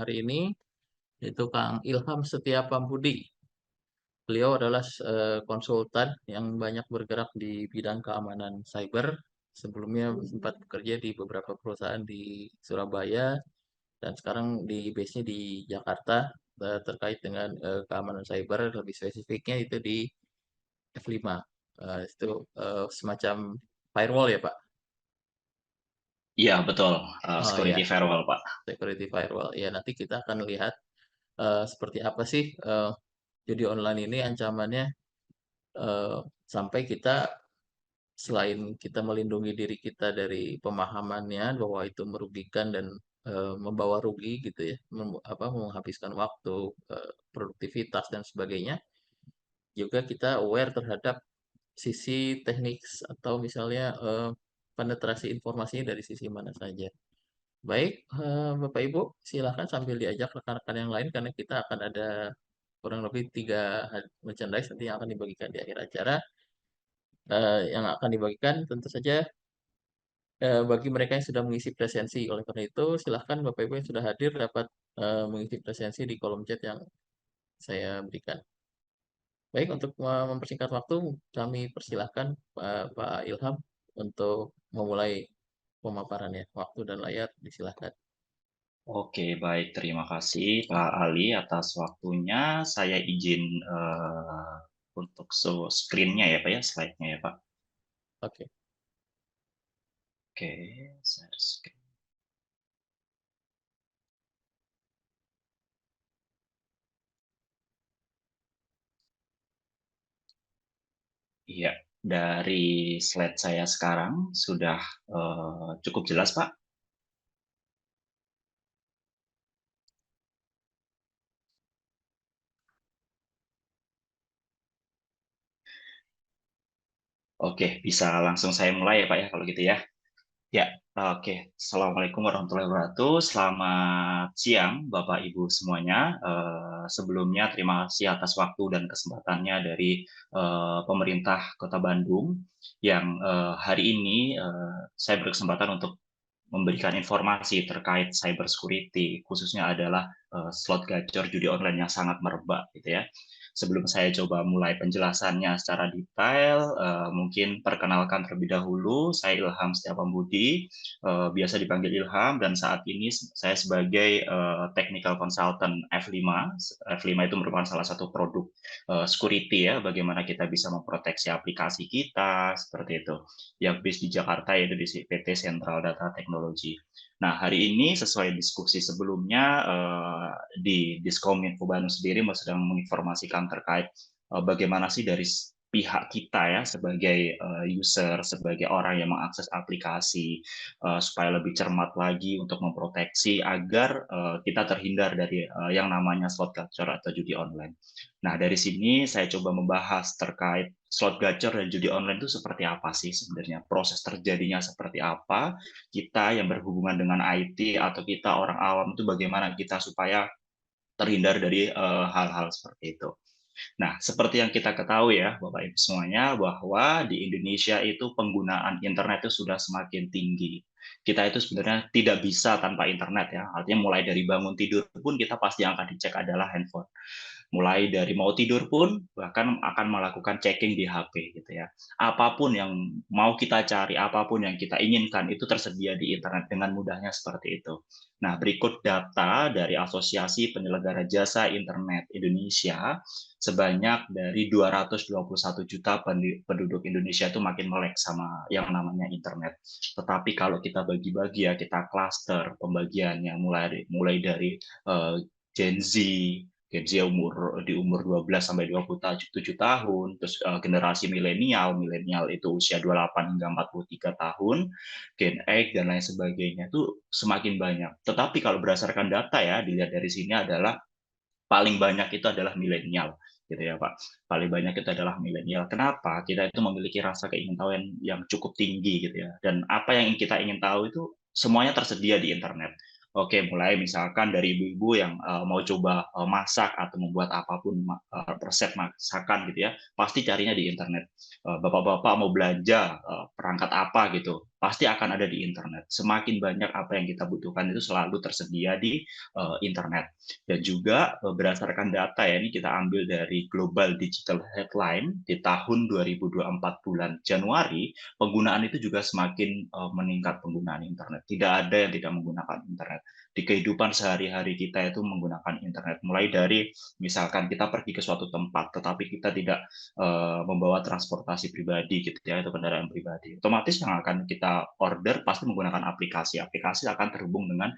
hari ini, yaitu Kang Ilham Setiabudi. Beliau adalah konsultan yang banyak bergerak di bidang keamanan cyber. Sebelumnya sempat bekerja di beberapa perusahaan di Surabaya dan sekarang di base-nya di Jakarta, terkait dengan keamanan cyber, lebih spesifiknya itu di F5. Itu semacam firewall ya, Pak? Iya, betul. Oh ya, Security firewall, Pak. security firewall. Ya, nanti kita akan lihat seperti apa sih judi online ini ancamannya, sampai kita selain kita melindungi diri kita dari pemahamannya bahwa itu merugikan dan membawa rugi gitu ya, menghabiskan waktu, produktivitas dan sebagainya, juga kita aware terhadap sisi teknik atau misalnya penetrasi informasinya dari sisi mana saja. Baik, Bapak Ibu, silakan sambil diajak rekan-rekan yang lain karena kita akan ada kurang lebih 3 merchandise nanti yang akan dibagikan di akhir acara. Yang akan dibagikan tentu saja bagi mereka yang sudah mengisi presensi. Oleh karena itu, silahkan Bapak Ibu yang sudah hadir dapat mengisi presensi di kolom chat yang saya berikan. Baik, untuk mempersingkat waktu, kami persilahkan Pak Ilham untuk memulai pemaparannya. Waktu dan layar disilahkan. Oke, baik. Terima kasih, Pak Ali, atas waktunya. Saya izin untuk screen-nya ya, Pak ya, slide-nya ya, Pak. Oke. Oke, share screen. Iya, dari slide saya sekarang sudah cukup jelas, Pak. Oke, bisa langsung saya mulai ya, Pak ya, kalau gitu ya. Ya, oke. Assalamualaikum warahmatullahi wabarakatuh. Selamat siang, Bapak Ibu semuanya. Sebelumnya terima kasih atas waktu dan kesempatannya dari pemerintah Kota Bandung yang hari ini saya berkesempatan untuk memberikan informasi terkait cyber security, khususnya adalah slot gacor judi online yang sangat merebak, gitu ya. Sebelum saya coba mulai penjelasannya secara detail, mungkin perkenalkan terlebih dahulu, saya Ilham Setiabudi, biasa dipanggil Ilham, dan saat ini saya sebagai technical consultant F5. F5 itu merupakan salah satu produk security ya, bagaimana kita bisa memproteksi aplikasi kita, seperti itu. Yang base di Jakarta, yaitu di PT Central Data Technology. Nah, hari ini sesuai diskusi sebelumnya di Diskominfo Bandung sendiri sedang menginformasikan terkait bagaimana sih dari pihak kita ya sebagai user, sebagai orang yang mengakses aplikasi supaya lebih cermat lagi untuk memproteksi agar kita terhindar dari yang namanya slot gacor atau judi online. Nah, dari sini saya coba membahas terkait slot gacor dan judi online itu seperti apa sih sebenarnya, proses terjadinya seperti apa, kita yang berhubungan dengan IT atau kita orang awam itu bagaimana kita supaya terhindar dari hal-hal seperti itu. Nah, seperti yang kita ketahui ya, Bapak Ibu semuanya, bahwa di Indonesia itu penggunaan internet itu sudah semakin tinggi. Kita itu sebenarnya tidak bisa tanpa internet ya. Artinya mulai dari bangun tidur pun kita pasti yang akan dicek adalah handphone. Mulai dari mau tidur pun bahkan akan melakukan checking di HP gitu ya. Apapun yang mau kita cari, apapun yang kita inginkan itu tersedia di internet dengan mudahnya seperti itu. Nah, berikut data dari Asosiasi Penyelenggara Jasa Internet Indonesia, sebanyak dari 221 juta penduduk Indonesia itu makin melek sama yang namanya internet. Tetapi kalau kita bagi-bagi ya, kita klaster pembagiannya mulai dari Gen Z, Gen Z di umur 12 sampai 27 tahun, terus generasi milenial itu usia 28 hingga 43 tahun, Gen X dan lain sebagainya itu semakin banyak. Tetapi kalau berdasarkan data ya, dilihat dari sini adalah paling banyak itu adalah milenial gitu ya Pak. Paling banyak itu adalah milenial. Kenapa? Kita itu memiliki rasa keingintahuan yang cukup tinggi gitu ya. Dan apa yang kita ingin tahu itu semuanya tersedia di internet. Oke, mulai misalkan dari ibu-ibu yang mau coba masak atau membuat apapun resep masakan gitu ya, pasti carinya di internet. Bapak-bapak mau belanja perangkat apa gitu, pasti akan ada di internet. Semakin banyak apa yang kita butuhkan itu selalu tersedia di internet. Dan juga berdasarkan data ya, ini kita ambil dari Global Digital Headline di tahun 2024 bulan Januari, penggunaan itu juga semakin meningkat penggunaan internet. Tidak ada yang tidak menggunakan internet. Di kehidupan sehari-hari kita itu menggunakan internet. Mulai dari misalkan kita pergi ke suatu tempat, tetapi kita tidak membawa transportasi pribadi gitu ya, atau kendaraan pribadi. Otomatis yang akan kita order pasti menggunakan aplikasi. Aplikasi akan terhubung dengan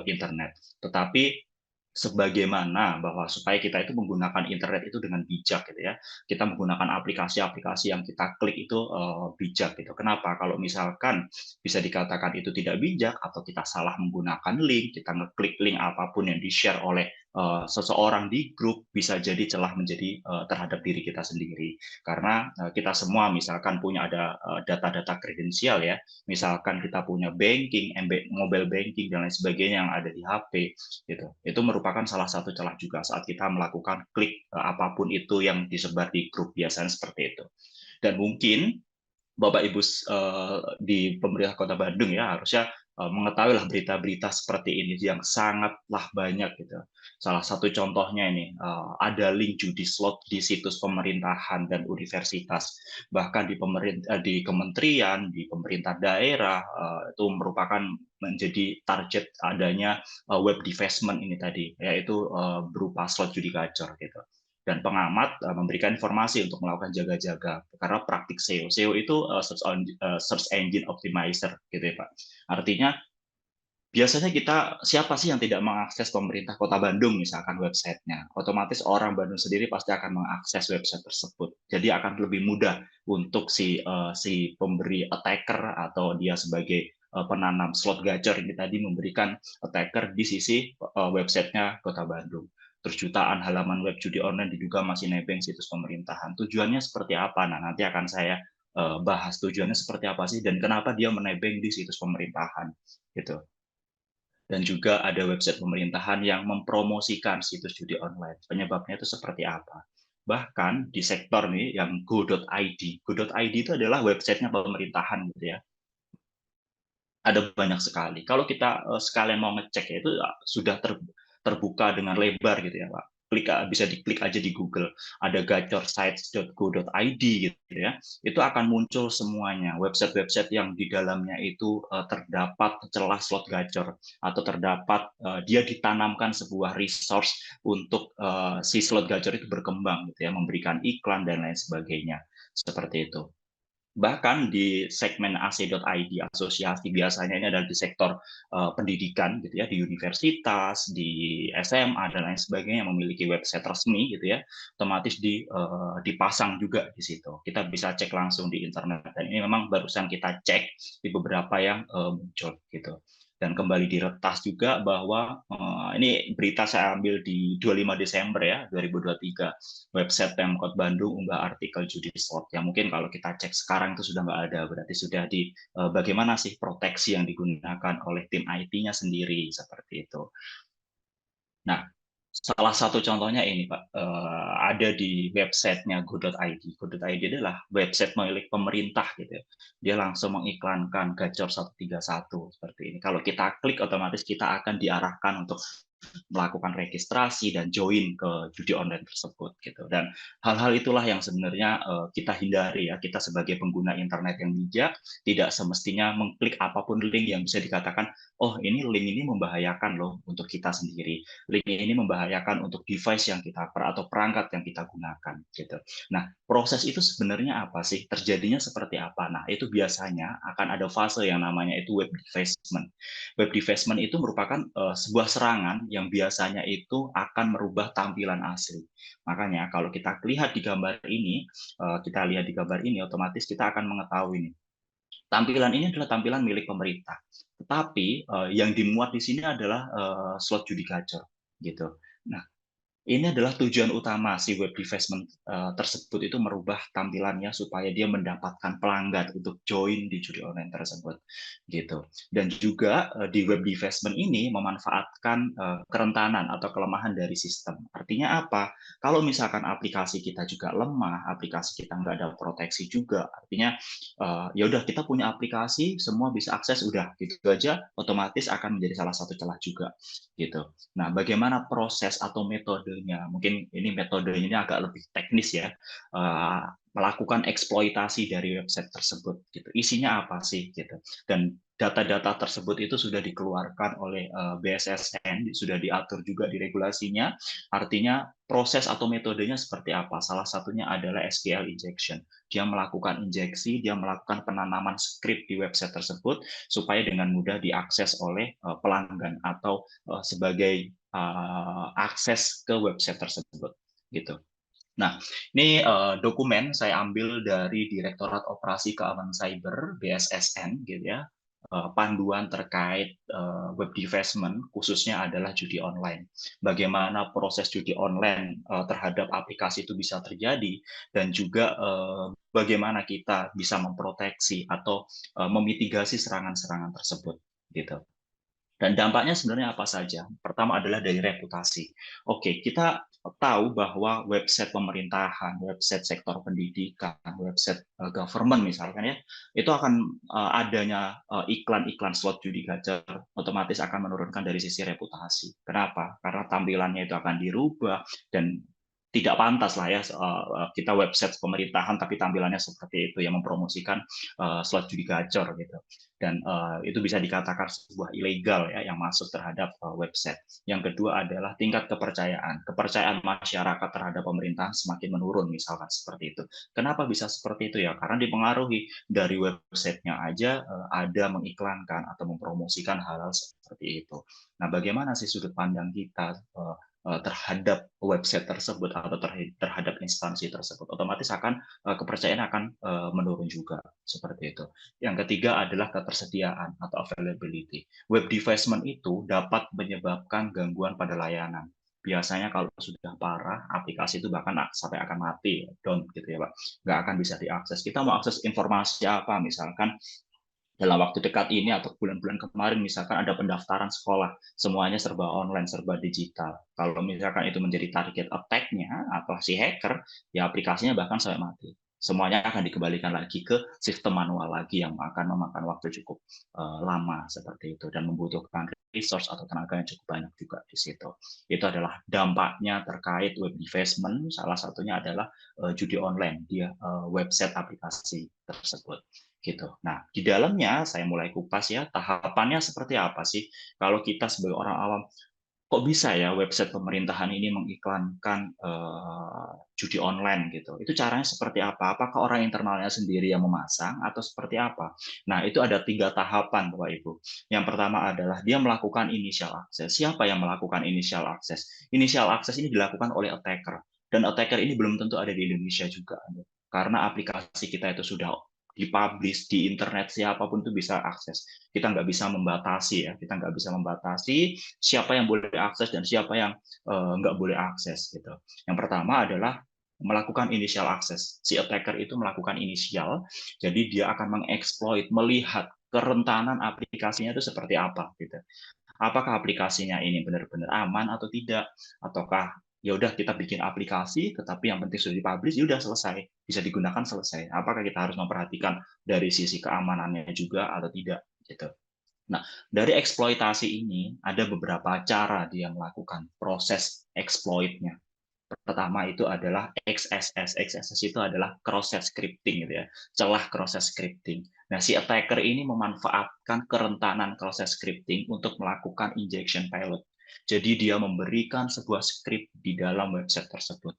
internet. Tetapi sebagaimana bahwa supaya kita itu menggunakan internet itu dengan bijak gitu ya, kita menggunakan aplikasi-aplikasi yang kita klik itu bijak gitu. Kenapa? Kalau misalkan bisa dikatakan itu tidak bijak atau kita salah menggunakan link, kita ngeklik link apapun yang di-share oleh seseorang di grup, bisa jadi celah menjadi terhadap diri kita sendiri. Karena kita semua misalkan punya ada data-data kredensial ya, misalkan kita punya banking, mobile banking dan lain sebagainya yang ada di HP gitu. Itu merupakan salah satu celah juga saat kita melakukan klik apapun itu yang disebar di grup, biasanya seperti itu. Dan mungkin Bapak Ibu di pemerintah Kota Bandung ya harusnya mengetahui lah berita-berita seperti ini yang sangatlah banyak gitu. Salah satu contohnya ini ada link judi slot di situs pemerintahan dan universitas, bahkan di pemerintah, di kementerian, di pemerintah daerah itu merupakan menjadi target adanya web divestment ini tadi, yaitu berupa slot judi gacor gitu. Dan pengamat memberikan informasi untuk melakukan jaga-jaga karena praktik SEO. SEO itu search engine optimizer gitu ya Pak. Artinya biasanya kita siapa sih yang tidak mengakses pemerintah Kota Bandung misalkan websitenya, otomatis orang Bandung sendiri pasti akan mengakses website tersebut. Jadi akan lebih mudah untuk si pemberi attacker atau dia sebagai penanam slot gacor ini tadi memberikan attacker di sisi websitenya Kota Bandung. Terus jutaan halaman web judi online diduga masih nebeng situs pemerintahan. Tujuannya seperti apa? Nah, nanti akan saya bahas tujuannya seperti apa sih dan kenapa dia menebeng di situs pemerintahan gitu. Dan juga ada website pemerintahan yang mempromosikan situs judi online. Penyebabnya itu seperti apa? Bahkan di sektor nih yang go.id. Go.id itu adalah websitenya pemerintahan gitu ya. Ada banyak sekali. Kalau kita sekalian mau ngecek ya itu sudah terbuka dengan lebar gitu ya Pak. Bisa diklik aja di Google. Ada gacorsites.go.id gitu ya. Itu akan muncul semuanya website-website yang di dalamnya itu terdapat celah slot gacor atau terdapat dia ditanamkan sebuah resource untuk si slot gacor itu berkembang gitu ya, memberikan iklan dan lain sebagainya. Seperti itu. Bahkan di segmen AC.id, asosiasi biasanya ini adalah di sektor pendidikan gitu ya, di universitas, di SMA dan lain sebagainya yang memiliki website resmi gitu ya, otomatis dipasang juga di situ. Kita bisa cek langsung di internet dan ini memang barusan kita cek di beberapa yang muncul gitu. Dan kembali diretas juga bahwa ini berita saya ambil di 25 Desember ya 2023, website Pemkot Bandung unggah artikel judi slot. Ya mungkin kalau kita cek sekarang itu sudah nggak ada, berarti sudah di bagaimana sih proteksi yang digunakan oleh tim IT-nya sendiri seperti itu. Nah, salah satu contohnya ini Pak, ada di websitenya go.id. Go.id adalah website milik pemerintah gitu ya. Dia langsung mengiklankan gacor 131 seperti ini. Kalau kita klik otomatis kita akan diarahkan untuk melakukan registrasi dan join ke judi online tersebut gitu. Dan hal-hal itulah yang sebenarnya kita hindari ya, kita sebagai pengguna internet yang bijak tidak semestinya mengklik apapun link yang bisa dikatakan oh ini link ini membahayakan loh untuk kita sendiri, link ini membahayakan untuk device yang kita atau perangkat yang kita gunakan gitu. Nah, proses itu sebenarnya apa sih, terjadinya seperti apa? Nah, itu biasanya akan ada fase yang namanya itu web defacement. Web defacement itu merupakan sebuah serangan yang biasanya itu akan merubah tampilan asli. Makanya kalau kita lihat di gambar ini, otomatis kita akan mengetahui nih, tampilan ini adalah tampilan milik pemerintah. Tetapi yang dimuat di sini adalah slot judi gacor gitu. Nah, Ini adalah tujuan utama si web development tersebut itu merubah tampilannya supaya dia mendapatkan pelanggan untuk join di judi online tersebut, gitu. Dan juga di web development ini memanfaatkan kerentanan atau kelemahan dari sistem. Artinya apa? Kalau misalkan aplikasi kita juga lemah, aplikasi kita nggak ada proteksi juga, artinya ya udah kita punya aplikasi, semua bisa akses, udah gitu aja, otomatis akan menjadi salah satu celah juga, gitu. Nah, bagaimana proses atau metodenya? Mungkin ini metodenya ini agak lebih teknis ya. Melakukan eksploitasi dari website tersebut gitu. Isinya apa sih gitu. Dan data-data tersebut itu sudah dikeluarkan oleh BSSN, sudah diatur juga di regulasinya. Artinya proses atau metodenya seperti apa? Salah satunya adalah SQL injection. Dia melakukan injeksi, dia melakukan penanaman script di website tersebut supaya dengan mudah diakses oleh pelanggan atau sebagai akses ke website tersebut gitu. Nah, ini dokumen saya ambil dari Direktorat Operasi Keamanan Cyber (BSSN) gitu ya. Panduan terkait web development khususnya adalah judi online. Bagaimana proses judi online terhadap aplikasi itu bisa terjadi dan juga bagaimana kita bisa memproteksi atau memitigasi serangan-serangan tersebut gitu. Dan dampaknya sebenarnya apa saja? Pertama adalah dari reputasi. Oke, kita tahu bahwa website pemerintahan, website sektor pendidikan, website government misalkan ya, itu akan adanya iklan-iklan slot judi gacor, otomatis akan menurunkan dari sisi reputasi. Kenapa? Karena tampilannya itu akan dirubah dan tidak pantas lah ya kita website pemerintahan tapi tampilannya seperti itu yang mempromosikan slot judi gacor gitu. Dan itu bisa dikatakan sebuah ilegal ya yang masuk terhadap website. Yang kedua adalah tingkat kepercayaan. Kepercayaan masyarakat terhadap pemerintahan semakin menurun misalkan seperti itu. Kenapa bisa seperti itu ya? Karena dipengaruhi dari websitenya aja ada mengiklankan atau mempromosikan hal-hal seperti itu. Nah, bagaimana sih sudut pandang kita terhadap website tersebut atau terhadap instansi tersebut? Otomatis akan kepercayaan akan menurun juga seperti itu. Yang ketiga adalah ketersediaan atau availability. Web development itu dapat menyebabkan gangguan pada layanan. Biasanya kalau sudah parah, aplikasi itu bahkan sampai akan mati, down gitu ya Pak. Nggak akan bisa diakses. Kita mau akses informasi apa, misalkan dalam waktu dekat ini atau bulan-bulan kemarin misalkan ada pendaftaran sekolah, semuanya serba online, serba digital. Kalau misalkan itu menjadi target attack-nya atau si hacker, ya aplikasinya bahkan sampai mati. Semuanya akan dikembalikan lagi ke sistem manual lagi yang akan memakan waktu cukup lama seperti itu dan membutuhkan resource atau tenaga yang cukup banyak juga di situ. Itu adalah dampaknya terkait web development. Salah satunya adalah judi online di website aplikasi tersebut gitu. Nah, di dalamnya saya mulai kupas ya, tahapannya seperti apa sih? Kalau kita sebagai orang awam, kok bisa ya website pemerintahan ini mengiklankan judi online gitu? Itu caranya seperti apa? Apakah orang internalnya sendiri yang memasang atau seperti apa? Nah, itu ada 3 tahapan, Bapak Ibu. Yang pertama adalah dia melakukan initial access. Siapa yang melakukan initial access? Initial access ini dilakukan oleh attacker. Dan attacker ini belum tentu ada di Indonesia juga. Karena aplikasi kita itu sudah dipublish di internet, siapapun itu bisa akses. Kita nggak bisa membatasi ya, kita nggak bisa membatasi siapa yang boleh akses dan siapa yang nggak boleh akses gitu. Yang pertama adalah melakukan initial access. Si attacker itu melakukan inisial, jadi dia akan mengeksploit, melihat kerentanan aplikasinya itu seperti apa gitu. Apakah aplikasinya ini benar-benar aman atau tidak, ataukah ya udah kita bikin aplikasi tetapi yang penting sudah dipublish ya udah selesai, bisa digunakan selesai. Apakah kita harus memperhatikan dari sisi keamanannya juga atau tidak gitu. Nah, dari eksploitasi ini ada beberapa cara dia melakukan proses exploit-nya. Pertama itu adalah XSS. XSS itu adalah cross scripting gitu ya, celah cross scripting. Nah, si attacker ini memanfaatkan kerentanan cross scripting untuk melakukan injection payload. Jadi dia memberikan sebuah script di dalam website tersebut.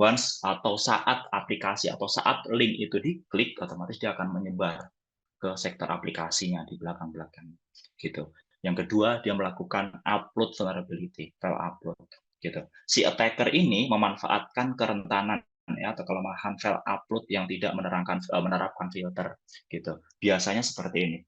Once atau saat aplikasi atau saat link itu diklik, otomatis dia akan menyebar ke sektor aplikasinya di belakang-belakang gitu. Yang kedua, dia melakukan upload vulnerability, file upload gitu. Si attacker ini memanfaatkan kerentanan ya atau kelemahan file upload yang tidak menerapkan filter gitu. Biasanya seperti ini.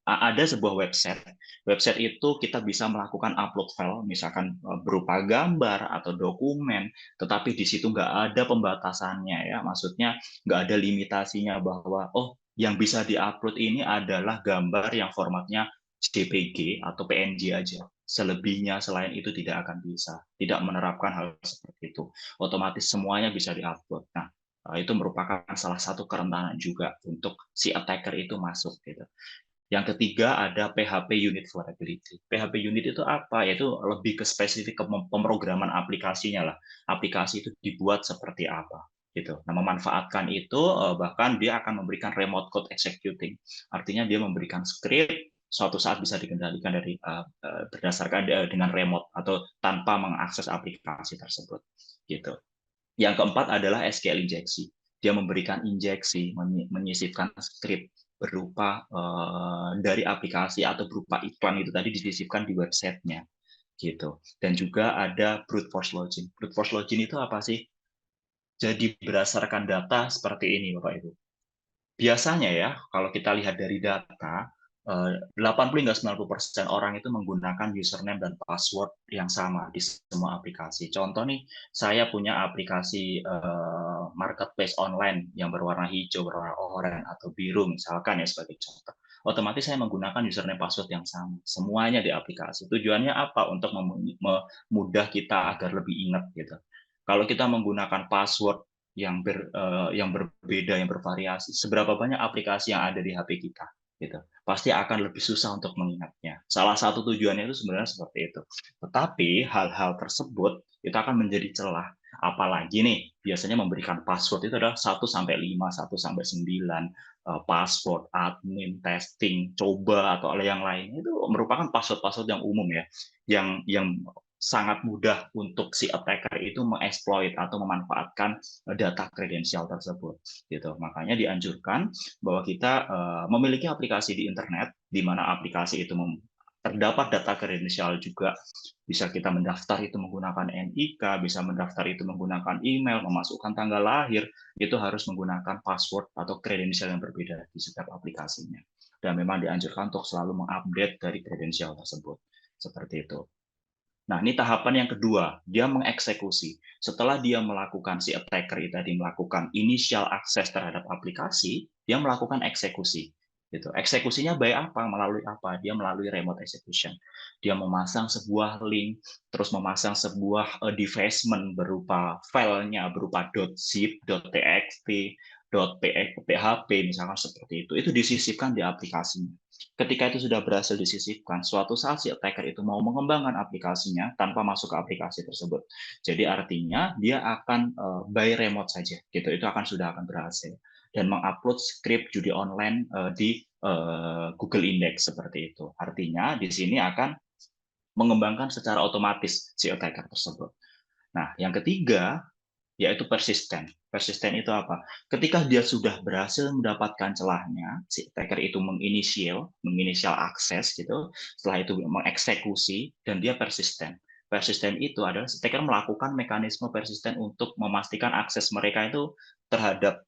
ada sebuah website. Website itu kita bisa melakukan upload file, misalkan berupa gambar atau dokumen, tetapi di situ nggak ada pembatasannya ya. Maksudnya nggak ada limitasinya bahwa oh yang bisa diupload ini adalah gambar yang formatnya JPG atau PNG aja. Selebihnya selain itu tidak akan bisa. Tidak menerapkan hal seperti itu. Otomatis semuanya bisa diupload. Nah, itu merupakan salah satu kerentanan juga untuk si attacker itu masuk gitu. Yang ketiga ada PHP Unit Vulnerability. PHP Unit itu apa? Yaitu lebih ke spesifik ke pemrograman aplikasinya lah. Aplikasi itu dibuat seperti apa gitu. Nah, memanfaatkan itu bahkan dia akan memberikan remote code executing. Artinya dia memberikan script suatu saat bisa dikendalikan dari berdasarkan dengan remote atau tanpa mengakses aplikasi tersebut gitu. Yang keempat adalah SQL injeksi. Dia memberikan injeksi, menyisipkan script berupa dari aplikasi atau berupa iklan itu tadi disisipkan di websitenya gitu. Dan juga ada brute force login. Brute force login itu apa sih? Jadi berdasarkan data seperti ini, Bapak Ibu. Biasanya ya, kalau kita lihat dari data, 80 hingga 90% orang itu menggunakan username dan password yang sama di semua aplikasi. Contoh nih, saya punya aplikasi marketplace online yang berwarna hijau, berwarna oranye, atau biru misalkan ya sebagai contoh. Otomatis saya menggunakan username password yang sama. Semuanya di aplikasi. Tujuannya apa? Untuk memudah kita agar lebih ingat gitu. Kalau kita menggunakan password yang berbeda, yang bervariasi, seberapa banyak aplikasi yang ada di HP kita, gitu. Pasti akan lebih susah untuk mengingatnya. Salah satu tujuannya itu sebenarnya seperti itu. Tetapi hal-hal tersebut itu akan menjadi celah. Apalagi nih, biasanya memberikan password itu adalah 1 sampai 5, 1 sampai 9, password, admin, testing, coba atau yang lain itu merupakan password-password yang umum ya, yang sangat mudah untuk si attacker itu mengeksploit atau memanfaatkan data kredensial tersebut gitu. Makanya dianjurkan bahwa kita memiliki aplikasi di internet di mana aplikasi itu terdapat data kredensial juga. Bisa kita mendaftar itu menggunakan NIK, bisa mendaftar itu menggunakan email, memasukkan tanggal lahir, itu harus menggunakan password atau kredensial yang berbeda di setiap aplikasinya. Dan memang dianjurkan untuk selalu mengupdate dari kredensial tersebut. Seperti itu. Nah, ini tahapan yang kedua, dia mengeksekusi. Setelah dia melakukan si attacker tadi melakukan initial access terhadap aplikasi, dia melakukan eksekusi. Gitu. Eksekusinya baik apa? Melalui apa? Dia melalui remote execution. Dia memasang sebuah link, terus memasang sebuah defacement berupa filenya berupa .zip, .txt, .php, misalkan seperti itu. Itu disisipkan di aplikasinya. Ketika itu sudah berhasil disisipkan, suatu saat si attacker itu mau mengembangkan aplikasinya tanpa masuk ke aplikasi tersebut. Jadi artinya dia akan by remote saja, gitu. Itu akan berhasil dan mengupload script judi online di Google Index seperti itu. Artinya di sini akan mengembangkan secara otomatis si attacker tersebut. Nah, yang ketiga yaitu persisten. Persisten itu apa? Ketika dia sudah berhasil mendapatkan celahnya, si attacker itu menginisial akses gitu, setelah itu mengeksekusi dan dia persisten. Persisten itu adalah si attacker melakukan mekanisme persisten untuk memastikan akses mereka itu terhadap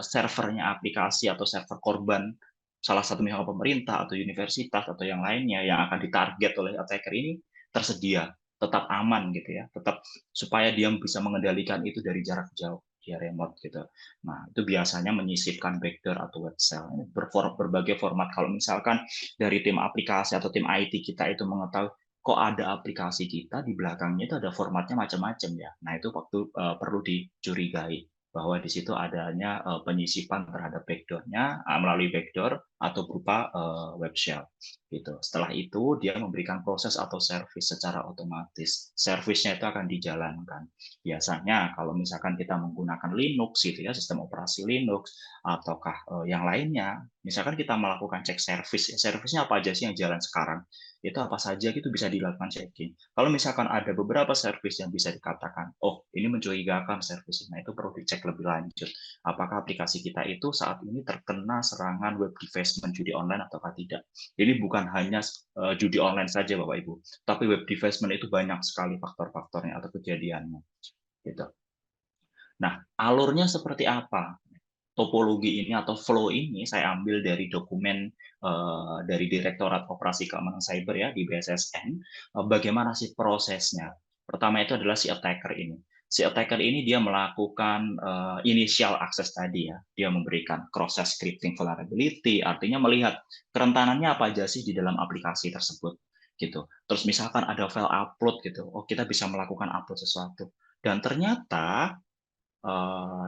servernya aplikasi atau server korban salah satu misalnya pemerintah atau universitas atau yang lainnya yang akan ditarget oleh attacker ini tersedia, tetap aman gitu ya, tetap supaya dia bisa mengendalikan itu dari jarak jauh, dia remote gitu. Nah, itu biasanya menyisipkan backdoor atau web shell. Berbagai format. Kalau misalkan dari tim aplikasi atau tim IT kita itu mengetahui kok ada aplikasi kita di belakangnya itu ada formatnya macam-macam ya. Nah, itu waktu perlu dicurigai bahwa di situ adanya penyisipan terhadap backdoor-nya melalui backdoor atau berupa web shell gitu. Setelah itu dia memberikan proses atau service secara otomatis. Service-nya itu akan dijalankan. Biasanya kalau misalkan kita menggunakan Linux gitu ya, sistem operasi Linux ataukah yang lainnya, misalkan kita melakukan cek service, ya, service-nya apa aja sih yang jalan sekarang? Itu apa saja gitu bisa dilakukan checking. Kalau misalkan ada beberapa service yang bisa dikatakan, oh ini mencurigakan service-nya, itu perlu dicek lebih lanjut. Apakah aplikasi kita itu saat ini terkena serangan web defacement judi online ataukah tidak? Ini bukan hanya judi online saja Bapak Ibu, tapi web defacement itu banyak sekali faktor-faktornya atau kejadiannya. Gitu. Nah, alurnya seperti apa? topologi ini atau flow ini saya ambil dari dokumen dari Direktorat Operasi Keamanan Cyber ya di BSSN. Bagaimana sih prosesnya? Pertama itu adalah si attacker ini. Si attacker ini dia melakukan initial access tadi ya. Dia memberikan cross scripting vulnerability, artinya melihat kerentanannya apa aja sih di dalam aplikasi tersebut gitu. Terus misalkan ada file upload gitu, oh kita bisa melakukan upload sesuatu. Dan ternyata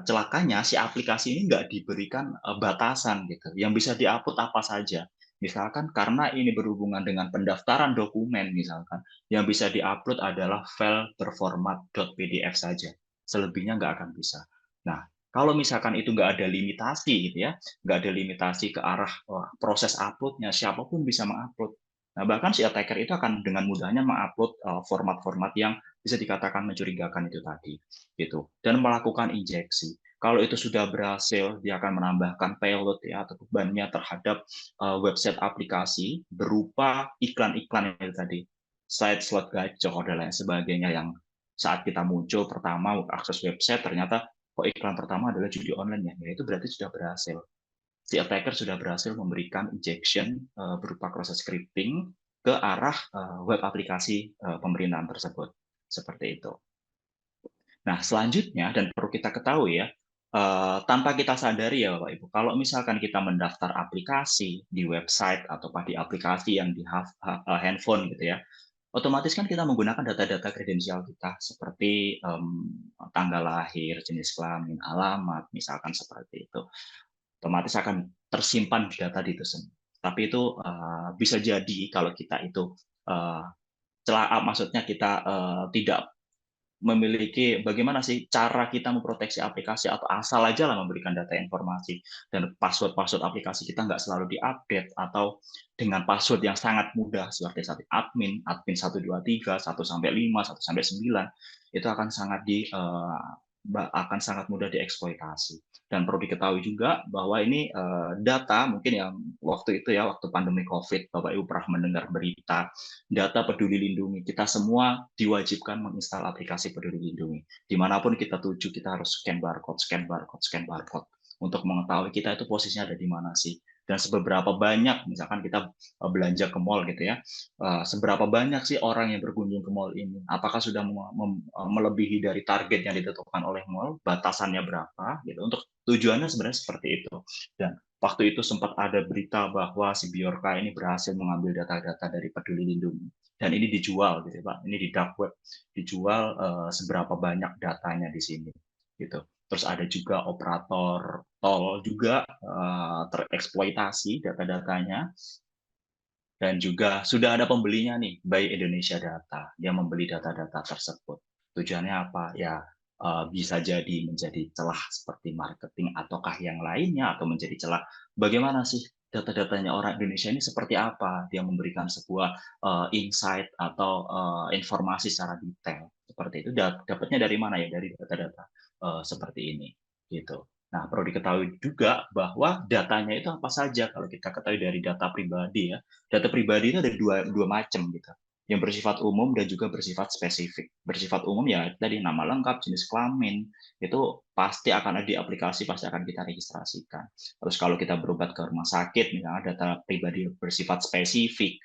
celakanya si aplikasi ini nggak diberikan batasan gitu, yang bisa diupload apa saja. Misalkan karena ini berhubungan dengan pendaftaran dokumen misalkan, yang bisa diupload adalah file berformat .pdf saja, selebihnya nggak akan bisa. Nah, kalau misalkan itu nggak ada limitasi gitu ya, nggak ada limitasi ke arah proses uploadnya, siapapun bisa mengupload. Nah, bahkan si attacker itu akan dengan mudahnya mengupload format-format yang bisa dikatakan mencurigakan itu tadi gitu, dan melakukan injeksi. Kalau itu sudah berhasil, dia akan menambahkan payload ya atau bebannya terhadap website aplikasi berupa iklan-iklan itu tadi, site slot gacor dan lain sebagainya, yang saat kita muncul pertama akses website ternyata kok iklan pertama adalah judi online ya itu berarti sudah berhasil. Si attacker sudah berhasil memberikan injection berupa proses scripting ke arah web aplikasi pemerintahan tersebut. Seperti itu. Nah, selanjutnya dan perlu kita ketahui ya, tanpa kita sadari ya Bapak Ibu, kalau misalkan kita mendaftar aplikasi di website atau di aplikasi yang di handphone gitu ya, otomatis kan kita menggunakan data-data kredensial kita seperti tanggal lahir, jenis kelamin, alamat, misalkan seperti itu. Otomatis akan tersimpan data di itu semua. Tapi itu bisa jadi kalau kita itu maksudnya kita tidak memiliki bagaimana sih cara kita memproteksi aplikasi atau asal aja lah memberikan data informasi, dan password aplikasi kita nggak selalu diupdate atau dengan password yang sangat mudah seperti admin 123 sampai 5 sampai 9 itu akan sangat mudah dieksploitasi. Dan perlu diketahui juga bahwa ini data mungkin yang waktu itu ya, waktu pandemi COVID, Bapak Ibu pernah mendengar berita data Peduli Lindungi. Kita semua diwajibkan menginstal aplikasi Peduli Lindungi. Dimanapun kita tuju, kita harus scan barcode, scan barcode, scan barcode untuk mengetahui kita itu posisinya ada di mana sih. Dan seberapa banyak, misalkan kita belanja ke mall gitu ya, seberapa banyak sih orang yang berkunjung ke mall ini? Apakah sudah melebihi dari target yang ditentukan oleh mall? Batasannya berapa? Gitu. Untuk tujuannya sebenarnya seperti itu. Dan waktu itu sempat ada berita bahwa si Biorka ini berhasil mengambil data-data dari Peduli Lindungi, dan ini dijual gitu Pak, ini di dark web dijual seberapa banyak datanya di sini gitu. Terus ada juga operator tol juga tereksploitasi data-datanya, dan juga sudah ada pembelinya nih, by Indonesia Data. Dia membeli data-data tersebut. Tujuannya apa? Ya bisa jadi menjadi celah seperti marketing ataukah yang lainnya, atau menjadi celah bagaimana sih data-datanya orang Indonesia ini seperti apa. Dia memberikan sebuah insight atau informasi secara detail. Seperti itu. Dapatnya dari mana ya? Dari data-data seperti ini. Gitu. Nah, perlu diketahui juga bahwa datanya itu apa saja. Kalau kita ketahui dari data pribadi ya, data pribadi itu ada dua macam gitu, yang bersifat umum dan juga bersifat spesifik. Bersifat umum ya tadi nama lengkap, jenis kelamin, itu pasti akan ada di aplikasi, pasti akan kita registrasikan. Terus kalau kita berobat ke rumah sakit, misalnya data pribadi bersifat spesifik,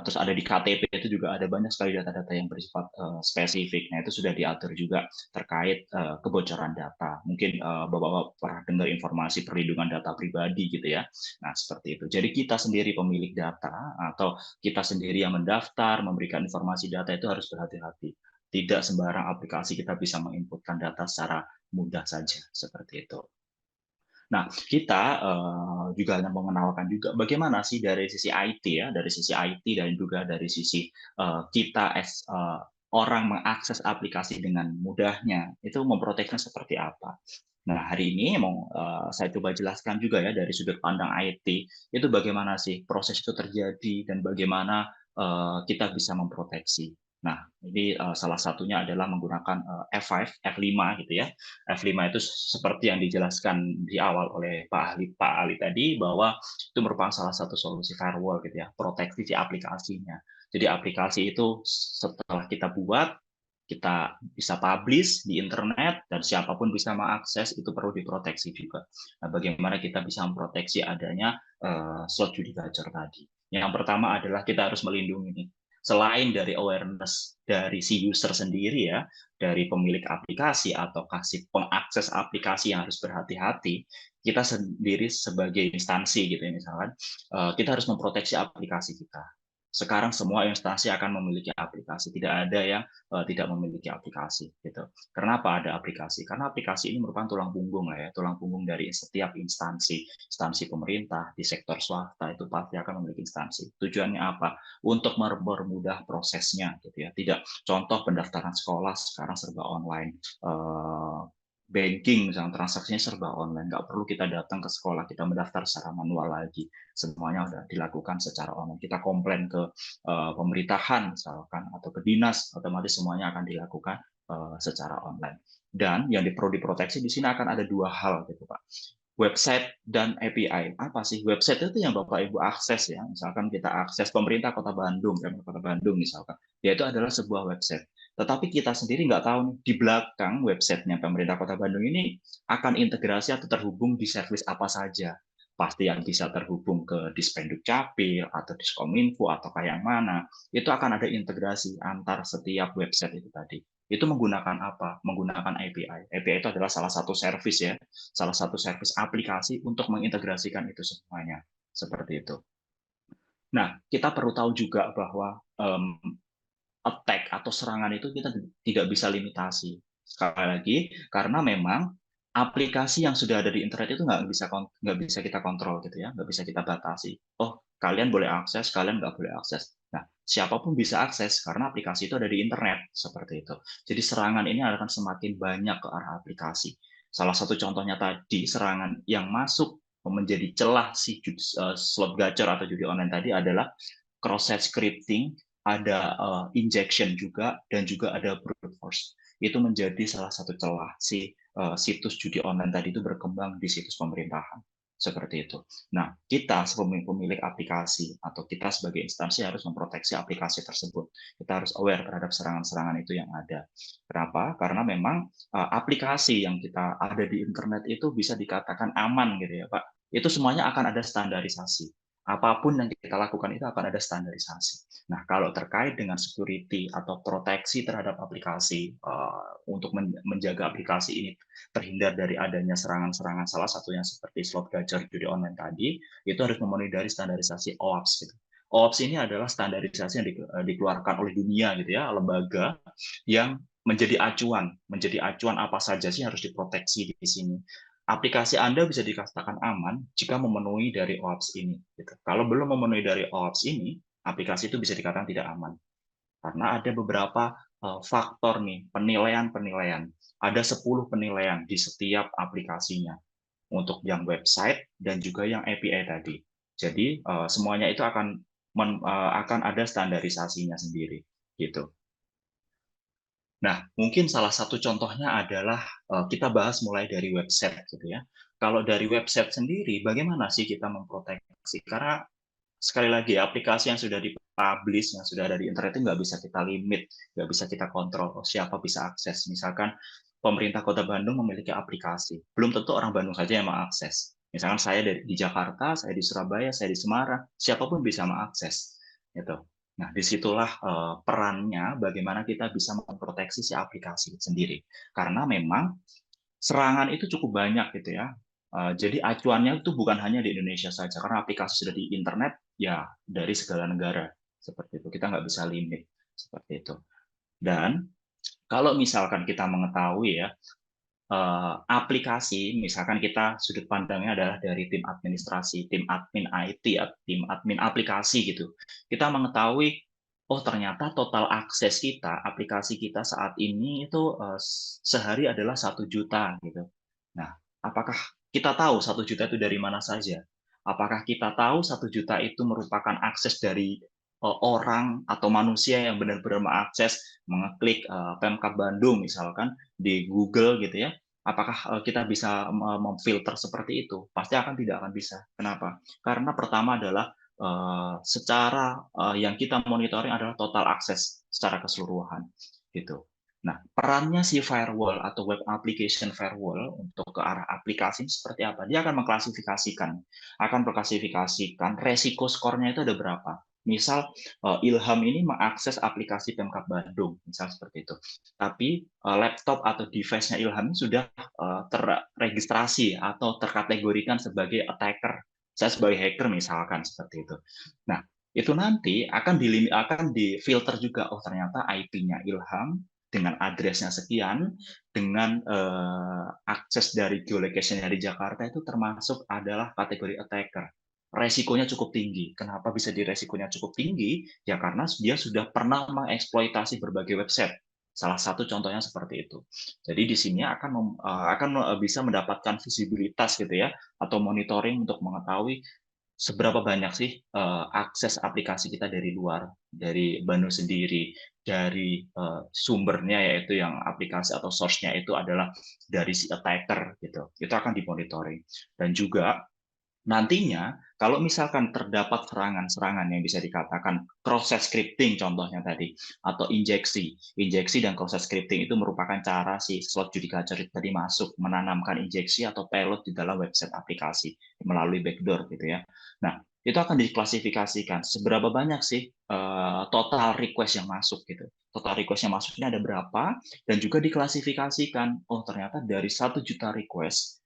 terus ada di KTP itu juga ada banyak sekali data-data yang bersifat spesifik. Nah itu sudah diatur juga terkait kebocoran data. Mungkin Bapak-Bapak pernah dengar informasi perlindungan data pribadi gitu ya. Nah, seperti itu. Jadi kita sendiri pemilik data atau kita sendiri yang mendaftar, memberikan informasi data itu harus berhati-hati. Tidak sembarang aplikasi kita bisa menginputkan data secara mudah saja, seperti itu. Nah, kita juga mengenalkan juga bagaimana sih dari sisi IT ya, dari sisi IT dan juga dari sisi kita as orang mengakses aplikasi dengan mudahnya, itu memproteksinya seperti apa. Nah, hari ini mau saya coba jelaskan juga ya dari sudut pandang IT, itu bagaimana sih proses itu terjadi dan bagaimana kita bisa memproteksi. Nah, ini salah satunya adalah menggunakan F5, F5 gitu ya. F5 itu seperti yang dijelaskan di awal oleh Pak Ali tadi, bahwa itu merupakan salah satu solusi firewall gitu ya, proteksi si aplikasinya. Jadi aplikasi itu setelah kita buat, kita bisa publish di internet dan siapapun bisa mengakses, itu perlu diproteksi juga. Nah, bagaimana kita bisa memproteksi adanya slot judi gacor tadi? Yang pertama adalah kita harus melindungi nih. Selain dari awareness dari si user sendiri ya, dari pemilik aplikasi atau kasih pengakses aplikasi yang harus berhati-hati, kita sendiri sebagai instansi gitu ya misalkan, kita harus memproteksi aplikasi kita. Sekarang semua instansi akan memiliki aplikasi, tidak ada yang tidak memiliki aplikasi gitu. Kenapa ada aplikasi? Karena aplikasi ini merupakan tulang punggung lah ya, tulang punggung dari setiap instansi pemerintah, di sektor swasta itu pasti akan memiliki instansi. Tujuannya apa? Untuk mempermudah prosesnya gitu ya. Tidak, contoh pendaftaran sekolah sekarang serba online. Banking misalnya transaksinya serba online, nggak perlu kita datang ke sekolah, kita mendaftar secara manual lagi, semuanya sudah dilakukan secara online. Kita komplain ke pemerintahan misalkan atau ke dinas, otomatis semuanya akan dilakukan secara online. Dan yang perlu diproteksi di sini akan ada dua hal gitu Pak. Website dan API. Apa sih website? Itu yang Bapak Ibu akses ya. Misalkan kita akses pemerintah Kota Bandung, Pemprov Kota Bandung misalkan, yaitu adalah sebuah website. Tetapi kita sendiri nggak tahu nih, di belakang websitenya pemerintah Kota Bandung ini akan integrasi atau terhubung di service apa saja. Pasti yang bisa terhubung ke Dispenduk Capil atau Diskominfo atau kayak yang mana, itu akan ada integrasi antar setiap website itu tadi. Itu menggunakan apa? Menggunakan API. API itu adalah salah satu service ya, salah satu service aplikasi untuk mengintegrasikan itu semuanya. Seperti itu. Nah, kita perlu tahu juga bahwa attack atau serangan itu kita tidak bisa limitasi. Sekali lagi, karena memang aplikasi yang sudah ada di internet itu nggak bisa kita kontrol gitu ya, nggak bisa kita batasi. Oh, kalian boleh akses, kalian nggak boleh akses. Nah, siapapun bisa akses karena aplikasi itu ada di internet seperti itu. Jadi serangan ini akan semakin banyak ke arah aplikasi. Salah satu contohnya tadi serangan yang masuk menjadi celah si slot gacor atau judi online tadi adalah cross-site scripting, ada injection juga, dan juga ada brute force. Itu menjadi salah satu celah si situs judi online tadi itu berkembang di situs pemerintahan. Seperti itu. Nah, kita sebagai pemilik aplikasi atau kita sebagai instansi harus memproteksi aplikasi tersebut. Kita harus aware terhadap serangan-serangan itu yang ada. Kenapa? Karena memang aplikasi yang kita ada di internet itu bisa dikatakan aman gitu ya, Pak. Itu semuanya akan ada standarisasi. Apapun yang kita lakukan itu akan ada standarisasi. Nah, kalau terkait dengan security atau proteksi terhadap aplikasi untuk menjaga aplikasi ini terhindar dari adanya serangan-serangan salah satu yang seperti slot gacor judi online tadi, itu harus memenuhi dari standarisasi OAPS gitu. OAPS ini adalah standarisasi yang dikeluarkan oleh dunia gitu ya, lembaga yang menjadi acuan apa saja sih harus diproteksi di sini. Aplikasi Anda bisa dikatakan aman jika memenuhi dari OAPS ini. Gitu. Kalau belum memenuhi dari OAPS ini, aplikasi itu bisa dikatakan tidak aman. Karena ada beberapa faktor nih, penilaian-penilaian. Ada 10 penilaian di setiap aplikasinya untuk yang website dan juga yang API tadi. Jadi semuanya itu akan ada standarisasinya sendiri gitu. Nah, mungkin salah satu contohnya adalah kita bahas mulai dari website gitu ya. Kalau dari website sendiri, bagaimana sih kita memproteksi? Karena sekali lagi aplikasi yang sudah dipublish, yang sudah ada di internet itu nggak bisa kita limit, nggak bisa kita kontrol siapa bisa akses. Misalkan pemerintah Kota Bandung memiliki aplikasi, belum tentu orang Bandung saja yang mengakses. Misalkan saya di Jakarta, saya di Surabaya, saya di Semarang, siapapun bisa mengakses. Gitu. Nah, disitulah perannya bagaimana kita bisa memproteksi si aplikasi sendiri. Karena memang serangan itu cukup banyak gitu ya. Jadi acuannya itu bukan hanya di Indonesia saja, karena aplikasi sudah di internet, ya dari segala negara. Seperti itu, kita nggak bisa limit. Seperti itu. Dan kalau misalkan kita mengetahui ya, aplikasi, misalkan kita sudut pandangnya adalah dari tim administrasi, tim admin IT, tim admin aplikasi gitu. Kita mengetahui, oh ternyata total akses kita, aplikasi kita saat ini itu sehari adalah 1 juta gitu. Nah, apakah kita tahu 1 juta itu dari mana saja? Apakah kita tahu 1 juta itu merupakan akses dari orang atau manusia yang benar-benar mengakses, mengeklik Pemkab Bandung misalkan di Google gitu ya, apakah kita bisa memfilter seperti itu? Pasti tidak akan bisa. Kenapa? Karena pertama adalah secara yang kita monitoring adalah total akses secara keseluruhan gitu. Nah, perannya si firewall atau web application firewall untuk ke arah aplikasi ini seperti apa? Dia akan mengklasifikasikan resiko skornya itu ada berapa. Misal Ilham ini mengakses aplikasi Pemkab Bandung, misal seperti itu. Tapi laptop atau device-nya Ilham ini sudah terregistrasi atau terkategorikan sebagai attacker. Saya sebagai hacker misalkan seperti itu. Nah, itu nanti akan difilter juga. Oh, ternyata IP-nya Ilham dengan address-nya sekian, dengan akses dari geolocation dari Jakarta itu termasuk adalah kategori attacker. Resikonya cukup tinggi. Kenapa bisa di resikonya cukup tinggi? Ya karena dia sudah pernah mengeksploitasi berbagai website. Salah satu contohnya seperti itu. Jadi di sini akan bisa mendapatkan visibilitas gitu ya, atau monitoring untuk mengetahui seberapa banyak sih akses aplikasi kita dari luar, dari Bandung sendiri, dari sumbernya yaitu yang aplikasi atau source-nya itu adalah dari si attacker gitu. Itu akan dimonitoring. Dan juga nantinya kalau misalkan terdapat serangan-serangan yang bisa dikatakan cross-site scripting contohnya tadi, atau injeksi dan cross-site scripting itu merupakan cara si slot judicature tadi masuk menanamkan injeksi atau payload di dalam website aplikasi melalui backdoor gitu ya. Nah, itu akan diklasifikasikan seberapa banyak sih total request yang masuk gitu. Total request yang masuknya ada berapa, dan juga diklasifikasikan. Oh, ternyata dari 1 juta request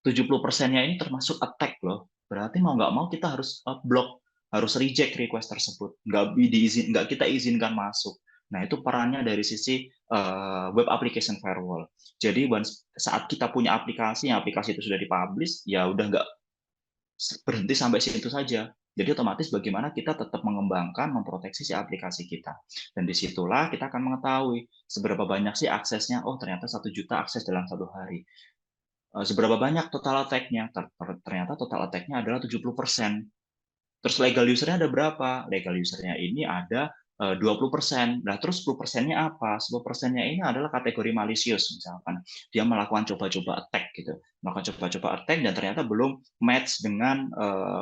70%-nya ini termasuk attack loh. Berarti mau nggak mau kita harus block, harus reject request tersebut. Nggak kita izinkan masuk. Nah, itu perannya dari sisi web application firewall. Jadi saat kita punya aplikasi, yang aplikasi itu sudah dipublish, ya udah nggak berhenti sampai situ saja. Jadi otomatis bagaimana kita tetap mengembangkan, memproteksi si aplikasi kita. Dan disitulah kita akan mengetahui seberapa banyak sih aksesnya. Oh, ternyata 1 juta akses dalam 1 hari. Seberapa banyak total attack-nya? Ternyata total attack-nya adalah 70%. Terus legal user-nya ada berapa? Legal user-nya ini ada 20%. Nah, terus 10%-nya apa? 10%-nya ini adalah kategori malicious, misalkan. Dia melakukan coba-coba attack gitu. Melakukan coba-coba attack dan ternyata belum match dengan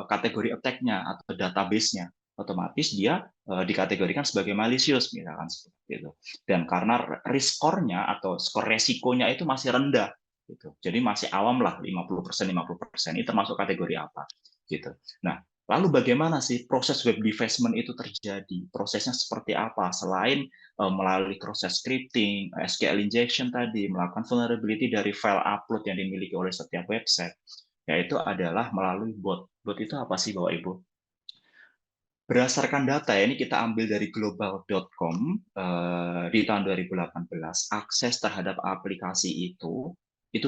kategori attack-nya atau database-nya. Otomatis dia dikategorikan sebagai malicious, misalkan seperti itu. Dan karena risk score-nya atau skor resikonya itu masih rendah, gitu. Jadi masih awam lah, 50%, 50%. Ini termasuk kategori apa? Gitu. Nah, lalu bagaimana sih proses web defacement itu terjadi? Prosesnya seperti apa? Selain melalui proses scripting, SQL injection tadi, melakukan vulnerability dari file upload yang dimiliki oleh setiap website, yaitu adalah melalui bot. Bot itu apa sih, Bapak Ibu? Berdasarkan data, ini kita ambil dari global.com di tahun 2018, akses terhadap aplikasi itu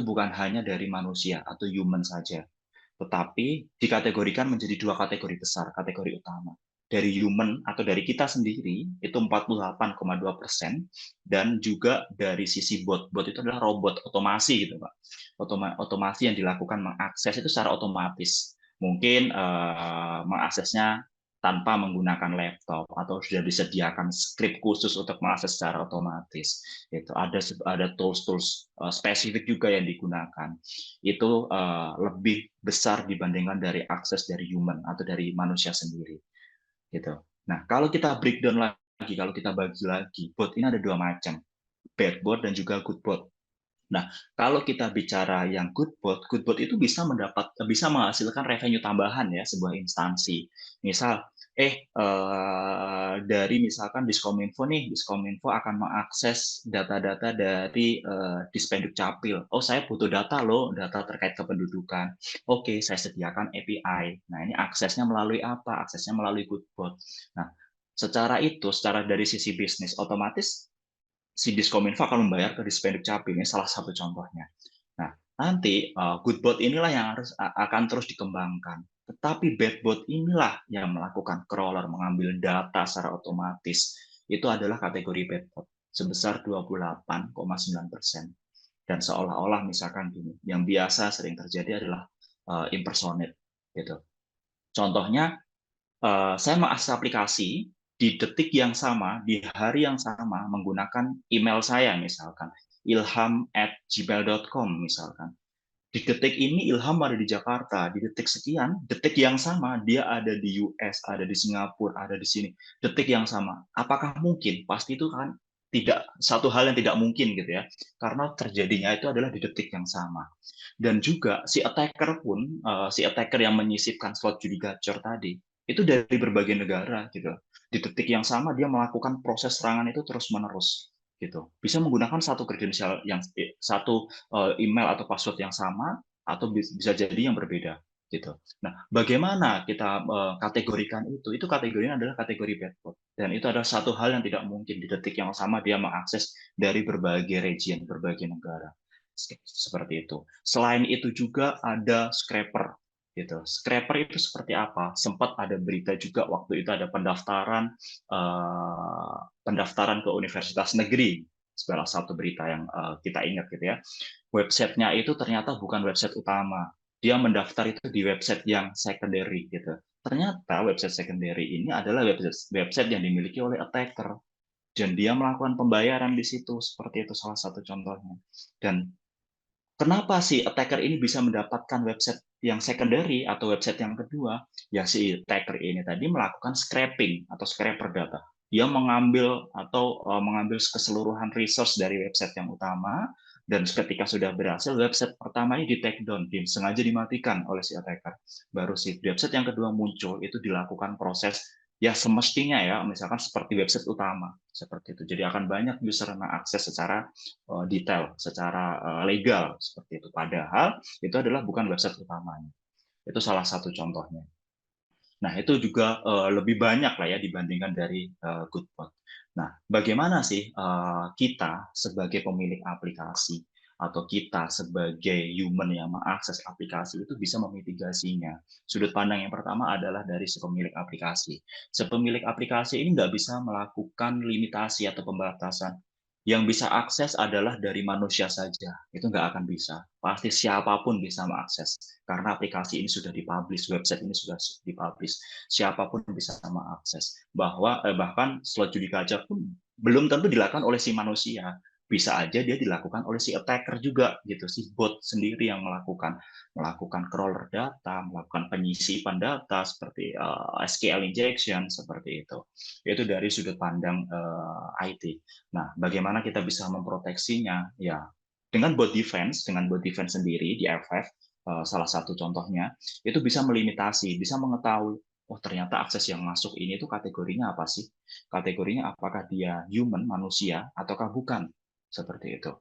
bukan hanya dari manusia atau human saja, tetapi dikategorikan menjadi 2 kategori besar, kategori utama. Dari human atau dari kita sendiri itu 48,2%, dan juga dari sisi bot. Bot itu adalah robot otomasi gitu, Pak. Otomasi yang dilakukan mengakses itu secara otomatis. Mungkin mengaksesnya tanpa menggunakan laptop atau sudah disediakan script khusus untuk mengakses secara otomatis. Itu ada tools-tools spesifik juga yang digunakan. Itu lebih besar dibandingkan dari akses dari human atau dari manusia sendiri. Gitu. Nah, kalau kita breakdown lagi, kalau kita bagi lagi, bot ini ada 2 macam, bad bot dan juga good bot. Nah, kalau kita bicara yang good bot itu bisa menghasilkan revenue tambahan ya sebuah instansi. Misal, dari misalkan Diskominfo nih, Diskominfo akan mengakses data-data dari Dispenduk Capil. Oh, saya butuh data loh, data terkait kependudukan. Oke, saya sediakan API. Nah, ini aksesnya melalui apa? Aksesnya melalui good bot. Nah, secara dari sisi bisnis, otomatis si Diskominfo akan membayar ke Dispenduk Capil, ini salah satu contohnya. Nah, nanti good bot inilah yang akan terus dikembangkan. Tetapi bad bot inilah yang melakukan crawler, mengambil data secara otomatis. Itu adalah kategori bad bot sebesar 28,9%. Dan seolah-olah misalkan gini, yang biasa sering terjadi adalah impersonate gitu. Contohnya, saya mengakses aplikasi di detik yang sama, di hari yang sama, menggunakan email saya misalkan, ilham@gmail.com misalkan. Di detik ini Ilham ada di Jakarta, di detik sekian, detik yang sama dia ada di US, ada di Singapura, ada di sini, detik yang sama. Apakah mungkin? Pasti itu kan tidak satu hal yang tidak mungkin gitu ya, karena terjadinya itu adalah di detik yang sama. Dan juga si attacker pun, si attacker yang menyisipkan slot judi gacor tadi, itu dari berbagai negara gitu. Di detik yang sama dia melakukan proses serangan itu terus-menerus gitu. Bisa menggunakan satu kredensial yang satu email atau password yang sama atau bisa jadi yang berbeda gitu. Nah, bagaimana kita kategorikan itu? Itu kategorinya adalah kategori bad bot. Dan itu adalah satu hal yang tidak mungkin di detik yang sama dia mengakses dari berbagai region, berbagai negara. Seperti itu. Selain itu juga ada scraper gitu. Scraper itu seperti apa? Sempat ada berita juga waktu itu ada pendaftaran ke universitas negeri. Salah satu berita yang kita ingat gitu ya. Websitenya itu ternyata bukan website utama. Dia mendaftar itu di website yang secondary gitu. Ternyata website secondary ini adalah website yang dimiliki oleh attacker dan dia melakukan pembayaran di situ, seperti itu salah satu contohnya. Dan kenapa si attacker ini bisa mendapatkan website yang secondary atau website yang kedua? Ya si attacker ini tadi melakukan scraping atau scraper data. Dia mengambil atau mengambil keseluruhan resource dari website yang utama, dan ketika sudah berhasil, website pertama ini di take down, sengaja dimatikan oleh si attacker. Baru si website yang kedua muncul, itu dilakukan proses ya semestinya ya, misalkan seperti website utama seperti itu. Jadi akan banyak user yang mengakses secara detail, secara legal seperti itu. Padahal itu adalah bukan website utamanya. Itu salah satu contohnya. Nah, itu juga lebih banyak lah ya dibandingkan dari Goodbot. Nah, bagaimana sih kita sebagai pemilik aplikasi atau kita sebagai human yang mengakses aplikasi itu bisa memitigasinya? Sudut pandang yang pertama adalah dari si pemilik aplikasi. Si pemilik aplikasi ini nggak bisa melakukan limitasi atau pembatasan. Yang bisa akses adalah dari manusia saja. Itu nggak akan bisa. Pasti siapapun bisa mengakses karena aplikasi ini sudah dipublish, website ini sudah dipublish, siapapun bisa mengakses. Bahkan slot judi gacor pun belum tentu dilakukan oleh si manusia, bisa aja dia dilakukan oleh si attacker juga gitu, si bot sendiri yang melakukan crawler data, melakukan penyisipan data seperti SQL injection seperti itu. Itu dari sudut pandang IT. Nah, bagaimana kita bisa memproteksinya? Ya, dengan bot defense sendiri di FF, salah satu contohnya, itu bisa melimitasi, bisa mengetahui, oh ternyata akses yang masuk ini itu kategorinya apa sih? Kategorinya apakah dia human, manusia, ataukah bukan? Seperti itu.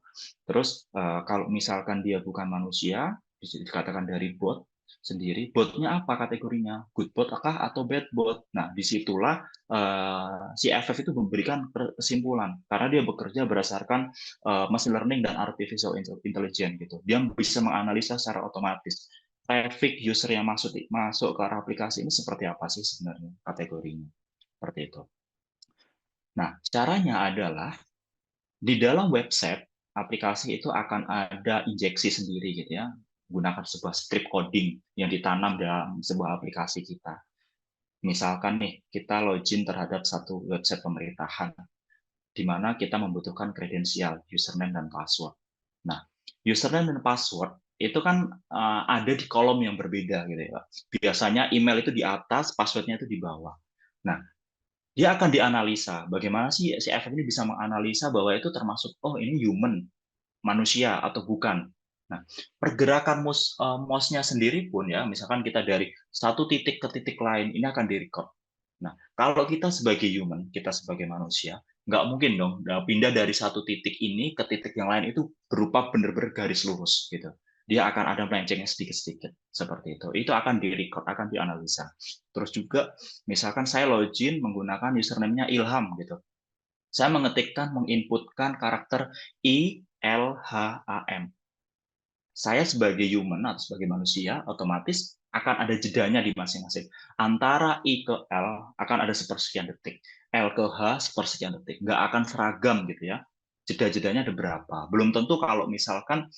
Terus kalau misalkan dia bukan manusia, bisa dikatakan dari bot sendiri, botnya apa kategorinya? Good bot kah atau bad bot? Nah, disitulah si FF itu memberikan kesimpulan, karena dia bekerja berdasarkan machine learning dan artificial intelligence gitu. Dia bisa menganalisa secara otomatis traffic user yang masuk ke arah aplikasi ini seperti apa sih sebenarnya kategorinya. Seperti itu. Nah, caranya adalah di dalam website aplikasi itu akan ada injeksi sendiri gitu ya, gunakan sebuah script coding yang ditanam dalam sebuah aplikasi kita. Misalkan nih, kita login terhadap satu website pemerintahan, di mana kita membutuhkan kredensial, username, dan password. Nah, username dan password itu kan ada di kolom yang berbeda gitu ya. Biasanya email itu di atas, passwordnya itu di bawah. Nah, dia akan dianalisa. Bagaimana sih si FF ini bisa menganalisa bahwa itu termasuk, oh ini human, manusia atau bukan. Nah, pergerakan mouse-nya sendiri pun ya, misalkan kita dari satu titik ke titik lain, ini akan direcord. Nah, kalau kita sebagai human, kita sebagai manusia, nggak mungkin dong pindah dari satu titik ini ke titik yang lain itu berupa benar-benar garis lurus gitu. Dia akan ada melencengnya sedikit-sedikit seperti itu. Itu akan direcord, akan dianalisa. Terus juga, misalkan saya login menggunakan username-nya Ilham gitu. Saya menginputkan karakter ILHAM. Saya sebagai human atau sebagai manusia otomatis akan ada jedanya di masing-masing. Antara I ke L akan ada sepersekian detik, L ke H sepersekian detik. Nggak akan seragam gitu ya. Jeda-jedanya ada berapa. Belum tentu kalau misalkan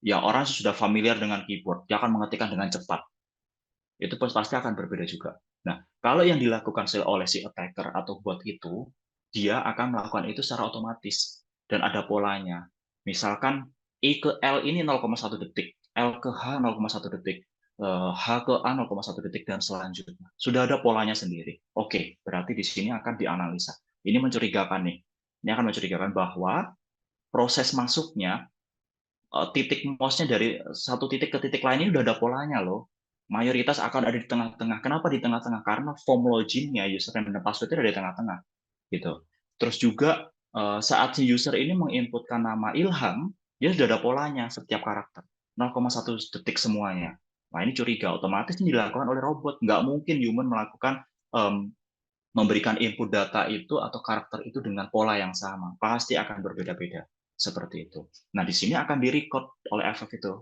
ya orang sudah familiar dengan keyboard, dia akan mengetikkan dengan cepat. Itu pasti akan berbeda juga. Nah, kalau yang dilakukan oleh si attacker atau bot itu, dia akan melakukan itu secara otomatis dan ada polanya. Misalkan I ke L ini 0,1 detik, L ke H 0,1 detik, H ke A 0,1 detik, dan selanjutnya. Sudah ada polanya sendiri. Oke, berarti di sini akan dianalisa. Ini mencurigakan nih. Ini akan mencurigakan bahwa proses masuknya, titik mouse-nya dari satu titik ke titik lain ini udah ada polanya loh. Mayoritas akan ada di tengah-tengah. Kenapa di tengah-tengah? Karena form login-nya, username dan password itu ada di tengah-tengah, gitu. Terus juga saat si user ini menginputkan nama Ilham, dia sudah ada polanya setiap karakter, 0,1 detik semuanya. Nah ini curiga, otomatis ini dilakukan oleh robot. Nggak mungkin human melakukan memberikan input data itu atau karakter itu dengan pola yang sama. Pasti akan berbeda-beda seperti itu. Nah di sini akan direcord oleh FF itu,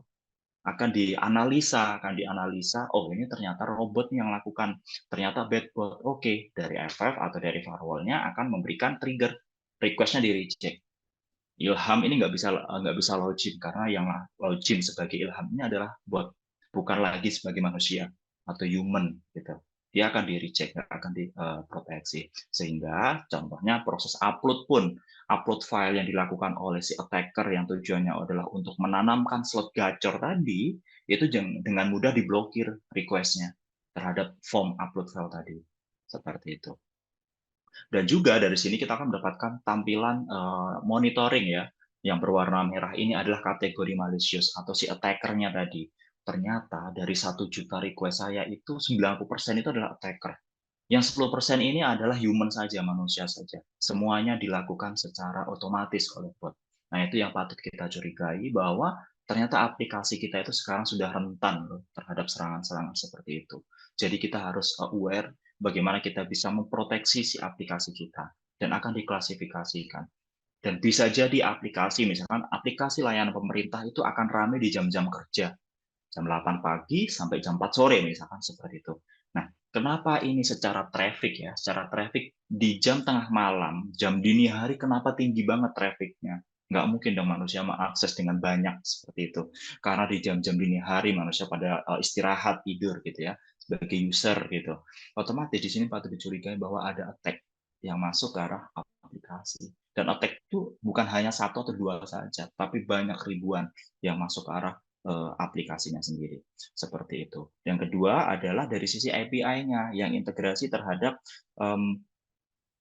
akan dianalisa, oh ini ternyata robot yang lakukan, ternyata bad bot. Oke, dari FF atau dari firewall-nya akan memberikan trigger, request-nya di reject. Ilham ini nggak bisa login karena yang login sebagai Ilham ini adalah bot, bukan lagi sebagai manusia atau human gitu. Dia akan di reject, akan diproteksi. Sehingga contohnya proses upload pun, upload file yang dilakukan oleh si attacker yang tujuannya adalah untuk menanamkan slot gacor tadi, itu dengan mudah diblokir request-nya terhadap form upload file tadi. Seperti itu. Dan juga dari sini kita akan mendapatkan tampilan monitoring ya, yang berwarna merah ini adalah kategori malicious atau si attacker-nya tadi. Ternyata dari 1 juta request saya itu 90% itu adalah attacker. Yang 10% ini adalah human saja, manusia saja. Semuanya dilakukan secara otomatis oleh bot. Nah, itu yang patut kita curigai bahwa ternyata aplikasi kita itu sekarang sudah rentan loh terhadap serangan-serangan seperti itu. Jadi kita harus aware bagaimana kita bisa memproteksi si aplikasi kita dan akan diklasifikasikan. Dan bisa jadi aplikasi, misalkan aplikasi layanan pemerintah itu akan ramai di jam-jam kerja, jam 8 pagi sampai jam 4 sore misalkan seperti itu. Nah, kenapa ini secara traffic ya? Secara traffic di jam tengah malam, jam dini hari kenapa tinggi banget trafficnya? Nggak mungkin dong manusia mengakses dengan banyak seperti itu. Karena di jam-jam dini hari manusia pada istirahat, tidur gitu ya, sebagai user gitu. Otomatis di sini patut dicurigai bahwa ada attack yang masuk ke arah aplikasi. Dan attack itu bukan hanya satu atau dua saja, tapi banyak ribuan yang masuk ke arah aplikasinya sendiri. Seperti itu. Yang kedua adalah dari sisi API-nya yang integrasi terhadap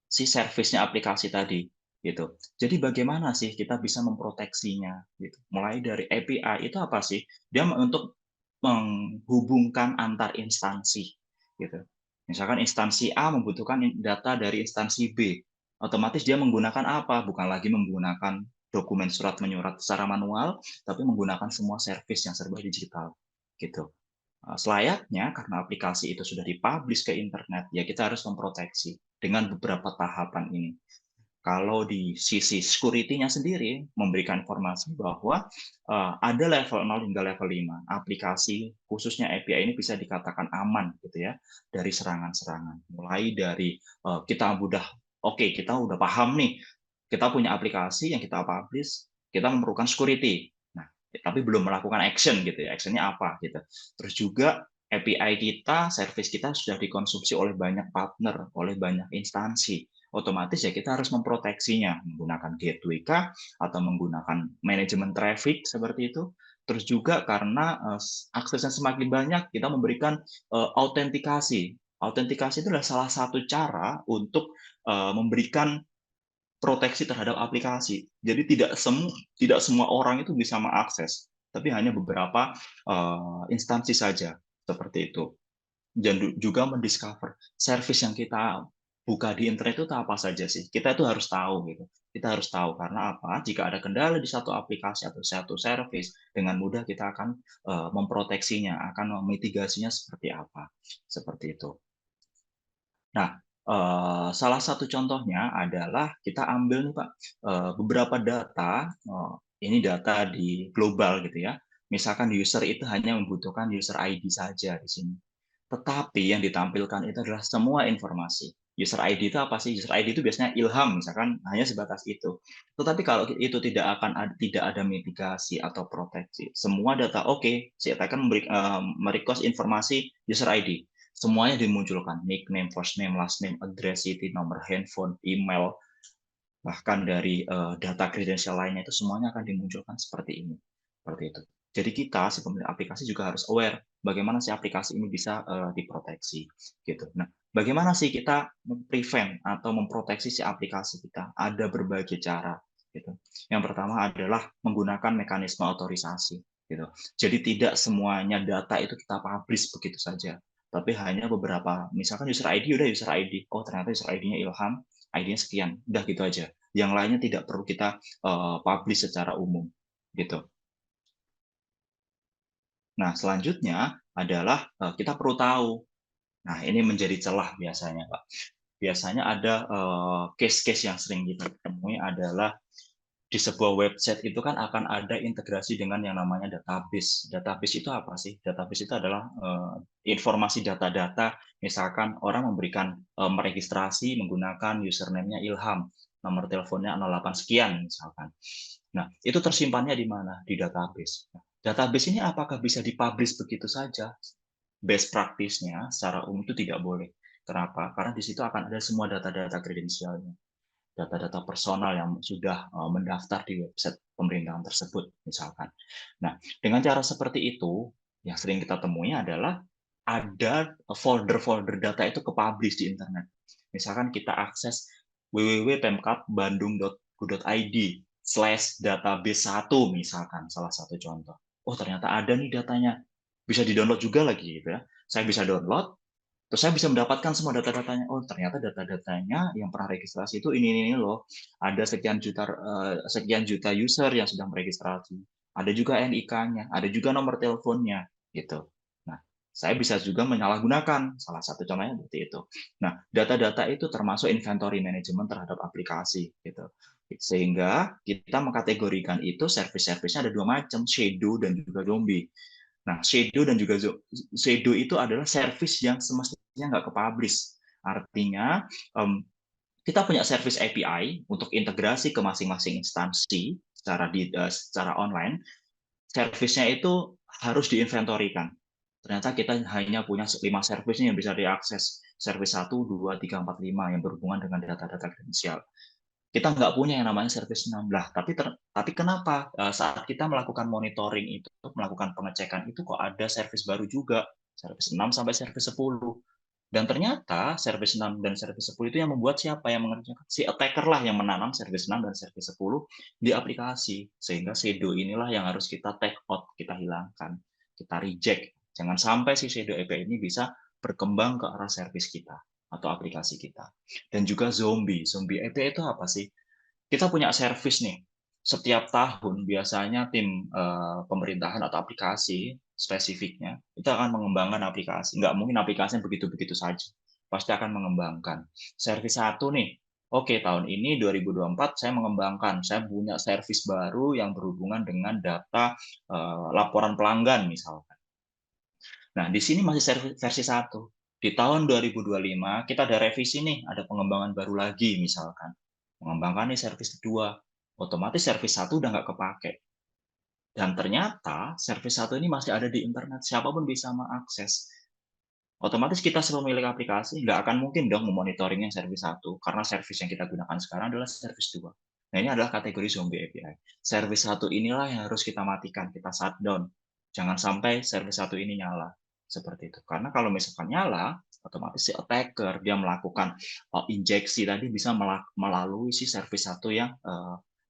si service-nya aplikasi tadi. Gitu. Jadi bagaimana sih kita bisa memproteksinya? Gitu. Mulai dari API itu apa sih? Dia untuk menghubungkan antar instansi. Gitu. Misalkan instansi A membutuhkan data dari instansi B, otomatis dia menggunakan apa? Bukan lagi menggunakan dokumen surat menyurat secara manual, tapi menggunakan semua service yang serba digital. Gitu. Selayaknya karena aplikasi itu sudah dipublish ke internet, ya kita harus memproteksi dengan beberapa tahapan ini. Kalau di sisi security-nya sendiri memberikan informasi bahwa ada level 0 hingga level 5. Aplikasi khususnya API ini bisa dikatakan aman gitu ya dari serangan-serangan. Mulai dari kita kita udah paham nih, kita punya aplikasi yang kita publish, kita memerlukan security. Nah, tapi belum melakukan action gitu ya. Actionnya apa gitu. Terus juga API kita, service kita sudah dikonsumsi oleh banyak partner, oleh banyak instansi. Otomatis ya kita harus memproteksinya menggunakan gateway kah atau menggunakan manajemen traffic seperti itu. Terus juga karena aksesnya semakin banyak, kita memberikan autentikasi. Autentikasi itu adalah salah satu cara untuk memberikan proteksi terhadap aplikasi. Jadi tidak semua orang itu bisa mengakses, tapi hanya beberapa instansi saja seperti itu. Dan juga mendiscover service yang kita buka di internet itu apa saja sih. Kita itu harus tahu gitu. Kita harus tahu karena apa? Jika ada kendala di satu aplikasi atau satu service, dengan mudah kita akan memproteksinya, akan memitigasinya seperti apa. Seperti itu. Nah, salah satu contohnya adalah kita ambil nih Pak, beberapa data, ini data di global gitu ya. Misalkan user itu hanya membutuhkan user ID saja di sini. Tetapi yang ditampilkan itu adalah semua informasi. User ID itu apa sih? User ID itu biasanya Ilham, misalkan hanya sebatas itu. Tetapi kalau itu tidak ada mitigasi atau proteksi, semua data oke, si attacker merequest informasi user ID. Semuanya dimunculkan, nickname, first name, last name, address, city, nomor handphone, email, bahkan dari data kredensial lainnya itu semuanya akan dimunculkan seperti ini. Seperti itu. Jadi kita si pemilik aplikasi juga harus aware bagaimana si aplikasi ini bisa diproteksi gitu. Nah, bagaimana sih kita prevent atau memproteksi si aplikasi kita? Ada berbagai cara gitu. Yang pertama adalah menggunakan mekanisme otorisasi gitu. Jadi tidak semuanya data itu kita publish begitu saja, tapi hanya beberapa, misalkan user ID, udah user ID. Oh, ternyata user ID-nya Ilham, ID-nya sekian, udah gitu aja. Yang lainnya tidak perlu kita publish secara umum gitu. Nah, selanjutnya adalah kita perlu tahu. Nah, ini menjadi celah biasanya, Pak. Biasanya ada case-case yang sering kita temui adalah di sebuah website itu kan akan ada integrasi dengan yang namanya database. Database itu apa sih? Database itu adalah informasi data-data, misalkan orang memberikan meregistrasi menggunakan username-nya Ilham, nomor teleponnya 08 sekian misalkan. Nah, itu tersimpannya di mana? Di database. Nah, database ini apakah bisa dipublish begitu saja? Best practice-nya secara umum itu tidak boleh. Kenapa? Karena di situ akan ada semua data-data kredensialnya, data-data personal yang sudah mendaftar di website pemerintahan tersebut, misalkan. Nah, dengan cara seperti itu, yang sering kita temui adalah ada folder-folder data itu ke-publish di internet. Misalkan kita akses www.pemkap.bandung.go.id/database1 misalkan, salah satu contoh. Oh, ternyata ada nih datanya. Bisa di-download juga lagi gitu ya. Saya bisa download, terus saya bisa mendapatkan semua data-datanya. Oh, ternyata data-datanya yang pernah registrasi itu ini loh. Ada sekian juta user yang sudah meregistrasi. Ada juga NIK-nya, ada juga nomor teleponnya gitu. Nah, saya bisa juga menyalahgunakan, salah satu contohnya seperti itu. Nah, data-data itu termasuk inventory management terhadap aplikasi gitu. Sehingga kita mengkategorikan itu service-service-nya ada dua macam, shadow dan juga zombie. Nah, shadow itu adalah service yang semestinya nggak ke-publish. Artinya, kita punya service API untuk integrasi ke masing-masing instansi secara online. Service-nya itu harus diinventorikan. Ternyata kita hanya punya 5 service yang bisa diakses. Service 1, 2, 3, 4, 5 yang berhubungan dengan data-data kredensial. Kita nggak punya yang namanya service 6. Lah, tapi kenapa saat kita melakukan monitoring itu, melakukan pengecekan itu kok ada service baru juga, service 6 sampai service 10. Dan ternyata service 6 dan service 10 itu yang membuat siapa yang mengerjakan? Si attacker lah yang menanam service 6 dan service 10 di aplikasi. Sehingga shadow inilah yang harus kita take out, kita hilangkan, kita reject. Jangan sampai si shadow API ini bisa berkembang ke arah service kita atau aplikasi kita. Dan juga zombie. Zombie API itu apa sih? Kita punya service nih. Setiap tahun biasanya tim pemerintahan atau aplikasi spesifiknya itu akan mengembangkan aplikasi. Nggak mungkin aplikasi yang begitu-begitu saja. Pasti akan mengembangkan. Service satu nih, oke, tahun ini 2024 saya mengembangkan, saya punya service baru yang berhubungan dengan data laporan pelanggan misalkan. Nah, di sini masih versi satu. Di tahun 2025 kita ada revisi nih, ada pengembangan baru lagi misalkan. Mengembangkan nih service kedua. Otomatis service satu udah nggak kepake. Dan ternyata service satu ini masih ada di internet, siapapun bisa mengakses. Otomatis kita sebagai pemilik aplikasi nggak akan mungkin dong memonitoring yang service satu, karena service yang kita gunakan sekarang adalah service 2. Nah, ini adalah kategori zombie API. Service satu inilah yang harus kita matikan, kita shutdown. Jangan sampai service satu ini nyala. Seperti itu. Karena kalau misalkan nyala, otomatis si attacker dia melakukan injeksi tadi bisa melalui si service satu yang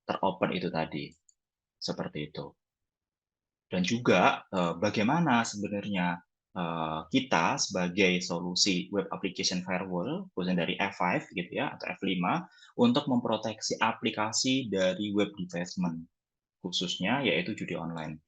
teropen itu tadi. Seperti itu. Dan juga bagaimana sebenarnya kita sebagai solusi web application firewall, khususnya dari F5 gitu ya, atau F5, untuk memproteksi aplikasi dari web development, khususnya yaitu judi online.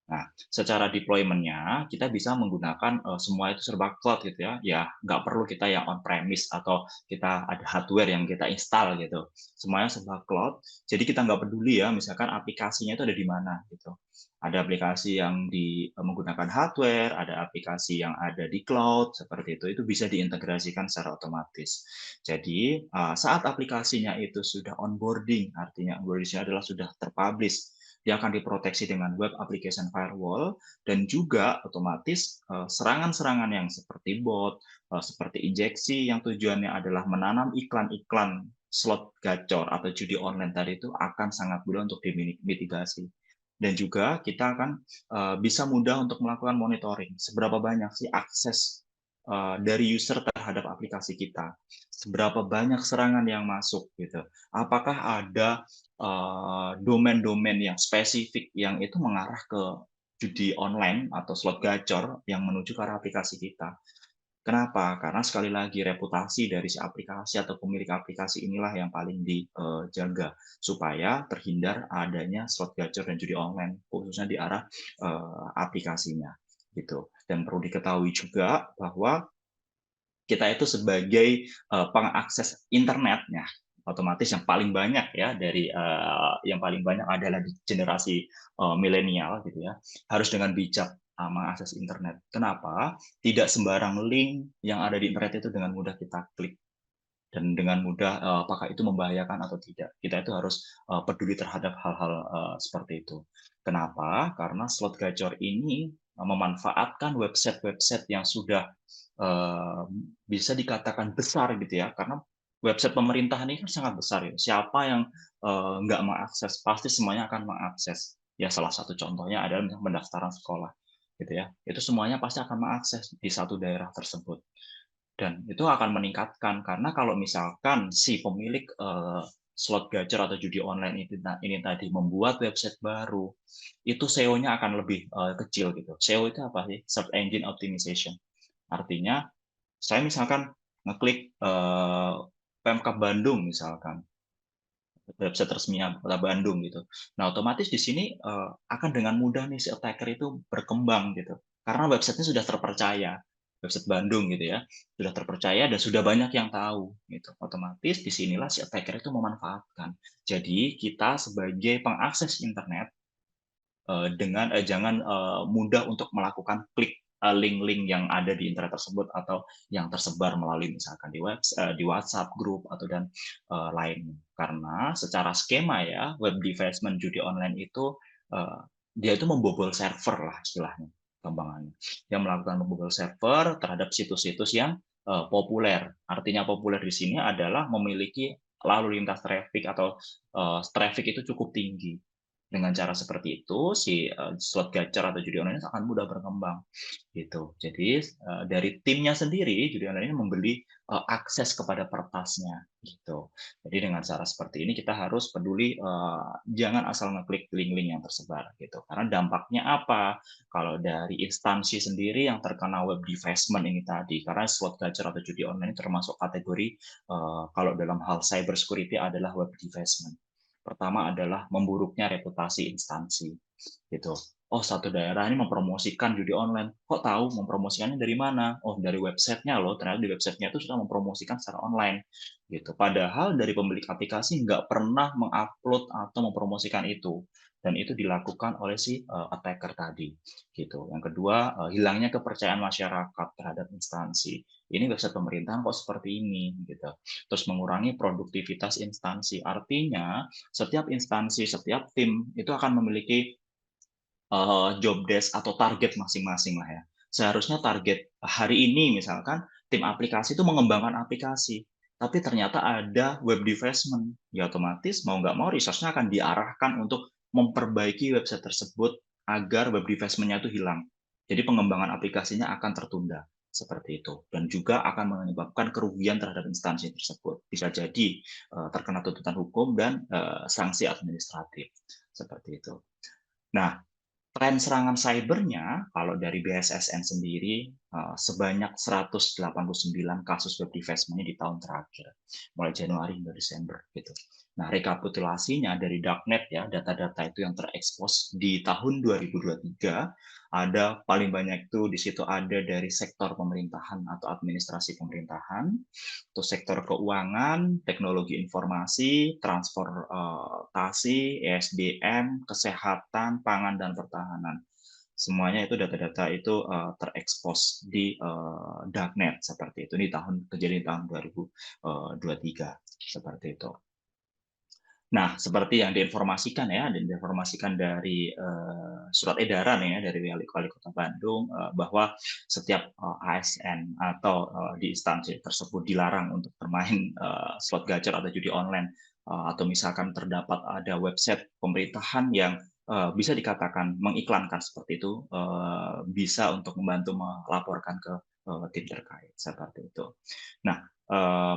Nah, secara deployment-nya kita bisa menggunakan semua itu serba cloud gitu ya. Ya, nggak perlu kita yang on-premise atau kita ada hardware yang kita install gitu. Semuanya serba cloud. Jadi kita nggak peduli ya, misalkan aplikasinya itu ada di mana gitu. Ada aplikasi yang menggunakan hardware, ada aplikasi yang ada di cloud, seperti itu. Itu bisa diintegrasikan secara otomatis. Jadi, saat aplikasinya itu sudah onboarding, artinya onboarding adalah sudah terpublish, dia akan diproteksi dengan web application firewall dan juga otomatis serangan-serangan yang seperti bot, seperti injeksi yang tujuannya adalah menanam iklan-iklan slot gacor atau judi online tadi itu akan sangat mudah untuk dimitigasi. Dan juga kita akan bisa mudah untuk melakukan monitoring. Seberapa banyak sih akses dari user terhadap aplikasi kita? Seberapa banyak serangan yang masuk gitu? Apakah ada domain-domain yang spesifik yang itu mengarah ke judi online atau slot gacor yang menuju ke arah aplikasi kita? Kenapa? Karena sekali lagi reputasi dari si aplikasi atau pemilik aplikasi inilah yang paling dijaga supaya terhindar adanya slot gacor dan judi online khususnya di arah aplikasinya gitu. Dan perlu diketahui juga bahwa kita itu sebagai pengakses internetnya otomatis yang paling banyak ya dari yang paling banyak adalah di generasi milenial gitu ya, harus dengan bijak mengakses internet. Kenapa? Tidak sembarang link yang ada di internet itu dengan mudah kita klik dan dengan mudah apakah itu membahayakan atau tidak. Kita itu harus peduli terhadap hal-hal seperti itu. Kenapa? Karena slot gacor ini memanfaatkan website-website yang sudah eh, bisa dikatakan besar gitu ya, karena website pemerintahan ini kan sangat besar ya. Siapa yang nggak mengakses, pasti semuanya akan mengakses. Ya salah satu contohnya adalah misalnya pendaftaran sekolah, gitu ya. Itu semuanya pasti akan mengakses di satu daerah tersebut. Dan itu akan meningkatkan karena kalau misalkan si pemilik slot gacor atau judi online ini tadi membuat website baru, itu SEO-nya akan lebih kecil gitu. SEO itu apa sih? Search Engine Optimization. Artinya saya misalkan ngeklik Pemkab Bandung misalkan, website resmi Kota Bandung gitu. Nah, otomatis di sini akan dengan mudah nih si attacker itu berkembang gitu. Karena websitenya sudah terpercaya, website Bandung gitu ya, sudah terpercaya dan sudah banyak yang tahu gitu. Otomatis di sinilah si attacker itu memanfaatkan. Jadi kita sebagai pengakses internet dengan jangan mudah untuk melakukan klik link-link yang ada di internet tersebut atau yang tersebar melalui misalkan di WhatsApp grup atau dan lainnya. Karena secara skema ya web development judi online itu dia itu membobol server lah istilahnya kembangannya. Yang melakukan membobol server terhadap situs-situs yang populer. Artinya populer di sini adalah memiliki lalu lintas traffic atau traffic itu cukup tinggi. Dengan cara seperti itu, si slot gacor atau judi online akan mudah berkembang gitu. Jadi dari timnya sendiri judi online ini membeli akses kepada pertasnya gitu. Jadi dengan cara seperti ini kita harus peduli jangan asal ngeklik link-link yang tersebar gitu. Karena dampaknya apa? Kalau dari instansi sendiri yang terkena web defacement ini tadi, karena slot gacor atau judi online termasuk kategori kalau dalam hal cyber security adalah web defacement. Pertama adalah memburuknya reputasi instansi gitu. Oh, satu daerah ini mempromosikan judi online. Kok tahu mempromosikannya dari mana? Oh, dari websitenya loh. Ternyata di websitenya itu sudah mempromosikan secara online. Gitu. Padahal dari pemilik aplikasi nggak pernah mengupload atau mempromosikan itu. Dan itu dilakukan oleh si attacker tadi. Gitu. Yang kedua, hilangnya kepercayaan masyarakat terhadap instansi. Ini website pemerintahan kok seperti ini. Gitu. Terus mengurangi produktivitas instansi. Artinya, setiap instansi, setiap tim itu akan memiliki job desk atau target masing-masing lah ya. Seharusnya target hari ini misalkan tim aplikasi itu mengembangkan aplikasi, tapi ternyata ada web development, ya otomatis mau nggak mau resource-nya akan diarahkan untuk memperbaiki website tersebut agar web development-nya itu hilang. Jadi pengembangan aplikasinya akan tertunda seperti itu dan juga akan menyebabkan kerugian terhadap instansi tersebut. Bisa jadi terkena tuntutan hukum dan sanksi administratif seperti itu. Nah, tren serangan cybernya, kalau dari BSSN sendiri, sebanyak 189 kasus web defacement di tahun terakhir, mulai Januari hingga Desember. Gitu. Nah, rekapitulasinya dari Darknet ya, data-data itu yang terekspos di tahun 2023, ada paling banyak itu di situ ada dari sektor pemerintahan atau administrasi pemerintahan, terus sektor keuangan, teknologi informasi, transportasi, ESDM, kesehatan, pangan, dan pertahanan. Semuanya itu data-data itu terekspos di darknet seperti itu. Ini kejadian tahun 2023 seperti itu. Nah, seperti yang diinformasikan ya, diinformasikan dari surat edaran ya dari Wali Kota Bandung bahwa setiap ASN atau di instansi tersebut dilarang untuk bermain slot gacor atau judi online atau misalkan terdapat ada website pemerintahan yang bisa dikatakan mengiklankan seperti itu, bisa untuk membantu melaporkan ke tim terkait seperti itu. Nah,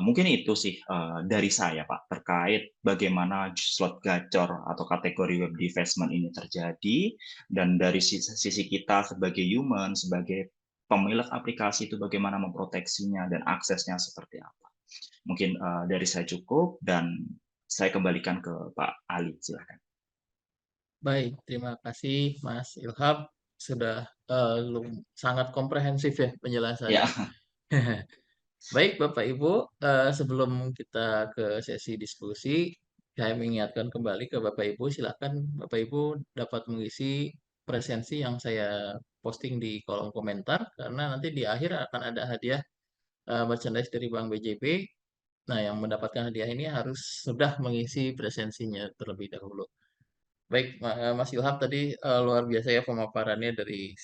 mungkin itu sih dari saya Pak terkait bagaimana slot gacor atau kategori web divestment ini terjadi, dan dari sisi kita sebagai human, sebagai pemilik aplikasi itu bagaimana memproteksinya dan aksesnya seperti apa. Mungkin dari saya cukup, dan saya kembalikan ke Pak Ali, silakan. Baik, terima kasih Mas Ilham, sudah sangat komprehensif ya Ya, penjelasannya. Baik Bapak Ibu, sebelum kita ke sesi diskusi, saya mengingatkan kembali ke Bapak Ibu, silakan Bapak Ibu dapat mengisi presensi yang saya posting di kolom komentar, karena nanti di akhir akan ada hadiah merchandise dari Bank BJB. Nah, yang mendapatkan hadiah ini harus sudah mengisi presensinya terlebih dahulu. Baik, Mas Ilham tadi luar biasa ya pemaparannya dari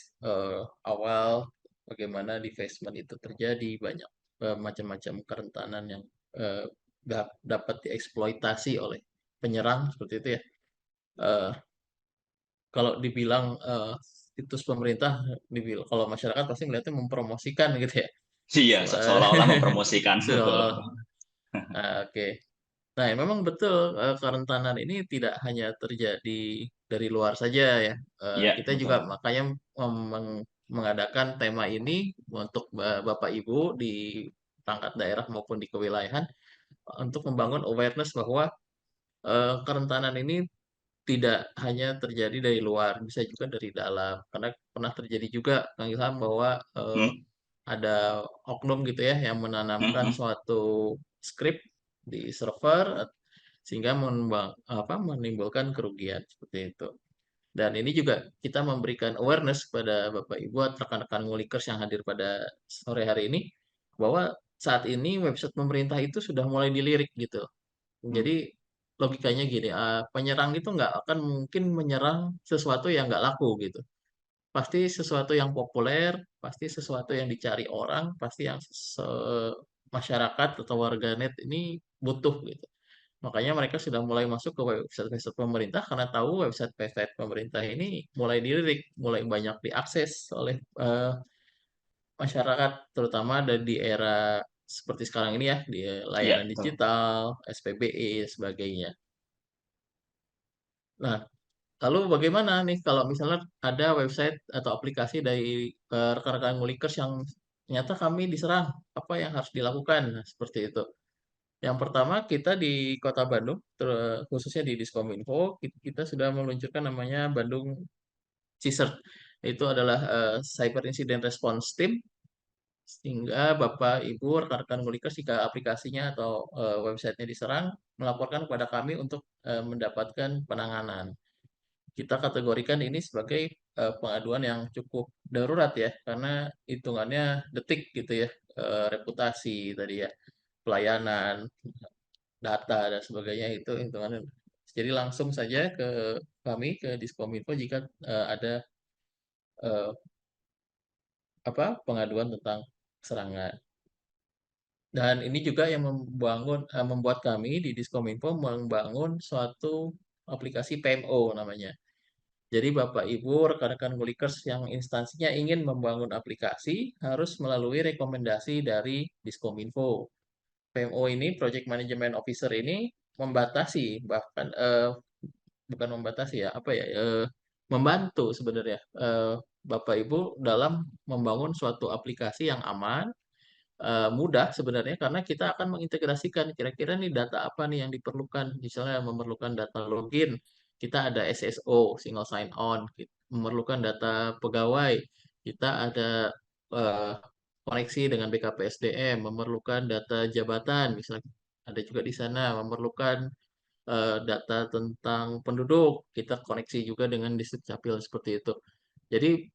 awal bagaimana divestment itu terjadi, banyak macam-macam kerentanan yang eh, dapat dieksploitasi oleh penyerang seperti itu ya. Eh, Kalau dibilang situs pemerintah, kalau masyarakat pasti melihatnya mempromosikan gitu ya. iya, Soal- seolah-olah mempromosikan, betul. Soal, oke. Nah, ya memang betul kerentanan ini tidak hanya terjadi dari luar saja ya. Iya, Kita juga betul. makanya mengadakan tema ini untuk Bapak Ibu di perangkat daerah maupun di kewilayahan untuk membangun awareness bahwa kerentanan ini tidak hanya terjadi dari luar, bisa juga dari dalam. Karena pernah terjadi juga, Kang Ilham, bahwa Hmm, ada oknum gitu ya yang hmm, menanamkan hmm, suatu script di server sehingga menimbulkan kerugian seperti itu. Dan ini juga kita memberikan awareness kepada Bapak Ibu atau rekan-rekan ngulikers yang hadir pada sore hari ini bahwa saat ini website pemerintah itu sudah mulai dilirik gitu. hmm. Jadi logikanya gini, penyerang itu nggak akan mungkin menyerang sesuatu yang nggak laku gitu. Pasti sesuatu yang populer, pasti sesuatu yang dicari orang, pasti yang masyarakat atau warganet ini butuh gitu. Makanya mereka sudah mulai masuk ke website-website pemerintah karena tahu website-website pemerintah ini mulai dilirik, mulai banyak diakses oleh masyarakat, terutama di era seperti sekarang ini ya, di Iya, layanan betul. digital, SPBE, sebagainya. Nah, lalu bagaimana nih kalau misalnya ada website atau aplikasi dari rekan-rekan ngulikers yang ternyata kami diserang, apa yang harus dilakukan? Nah, seperti itu. Yang pertama, kita di Kota Bandung, khususnya di Diskominfo, kita sudah meluncurkan namanya Bandung CISERT. Itu adalah Cyber Incident Response Team, sehingga Bapak, Ibu, rekan-rekan ngulikers jika aplikasinya atau websitenya diserang, melaporkan kepada kami untuk mendapatkan penanganan. Kita kategorikan ini sebagai pengaduan yang cukup darurat ya, karena hitungannya detik gitu ya, reputasi tadi ya, pelayanan, data dan sebagainya itu hitungannya. Jadi langsung saja ke kami ke Diskominfo jika ada eh, pengaduan tentang serangan. Dan ini juga yang membuat kami di Diskominfo membangun suatu aplikasi PMO namanya. Jadi Bapak Ibu, rekan-rekan Ngulikers yang instansinya ingin membangun aplikasi harus melalui rekomendasi dari Diskominfo. PMO ini, Project Management Officer ini membatasi, bahkan bukan membatasi ya, membantu sebenarnya Bapak Ibu dalam membangun suatu aplikasi yang aman, mudah sebenarnya karena kita akan mengintegrasikan kira-kira nih data apa nih yang diperlukan. Misalnya memerlukan data login, kita ada SSO, single sign on, memerlukan data pegawai, kita ada eh, koneksi dengan BKP SDM, memerlukan data jabatan, misalnya ada juga di sana, memerlukan data tentang penduduk, kita koneksi juga dengan Distrik Capil seperti itu. Jadi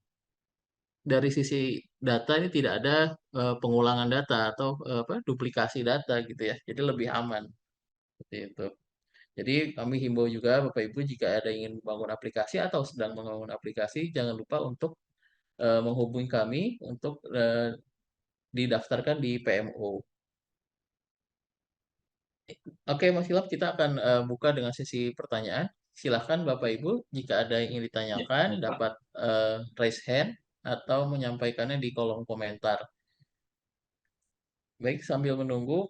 dari sisi data ini tidak ada pengulangan data atau duplikasi data gitu ya. Jadi lebih aman seperti itu. Jadi kami himbau juga Bapak Ibu jika ada ingin membangun aplikasi atau sedang membangun aplikasi, jangan lupa untuk menghubungi kami untuk didaftarkan di PMO. Oke, Mas Ilham, kita akan buka dengan sesi pertanyaan. silahkan Bapak Ibu jika ada yang ingin Ya, ditanyakan baik Pak. dapat raise hand atau menyampaikannya di kolom komentar. Baik, sambil menunggu,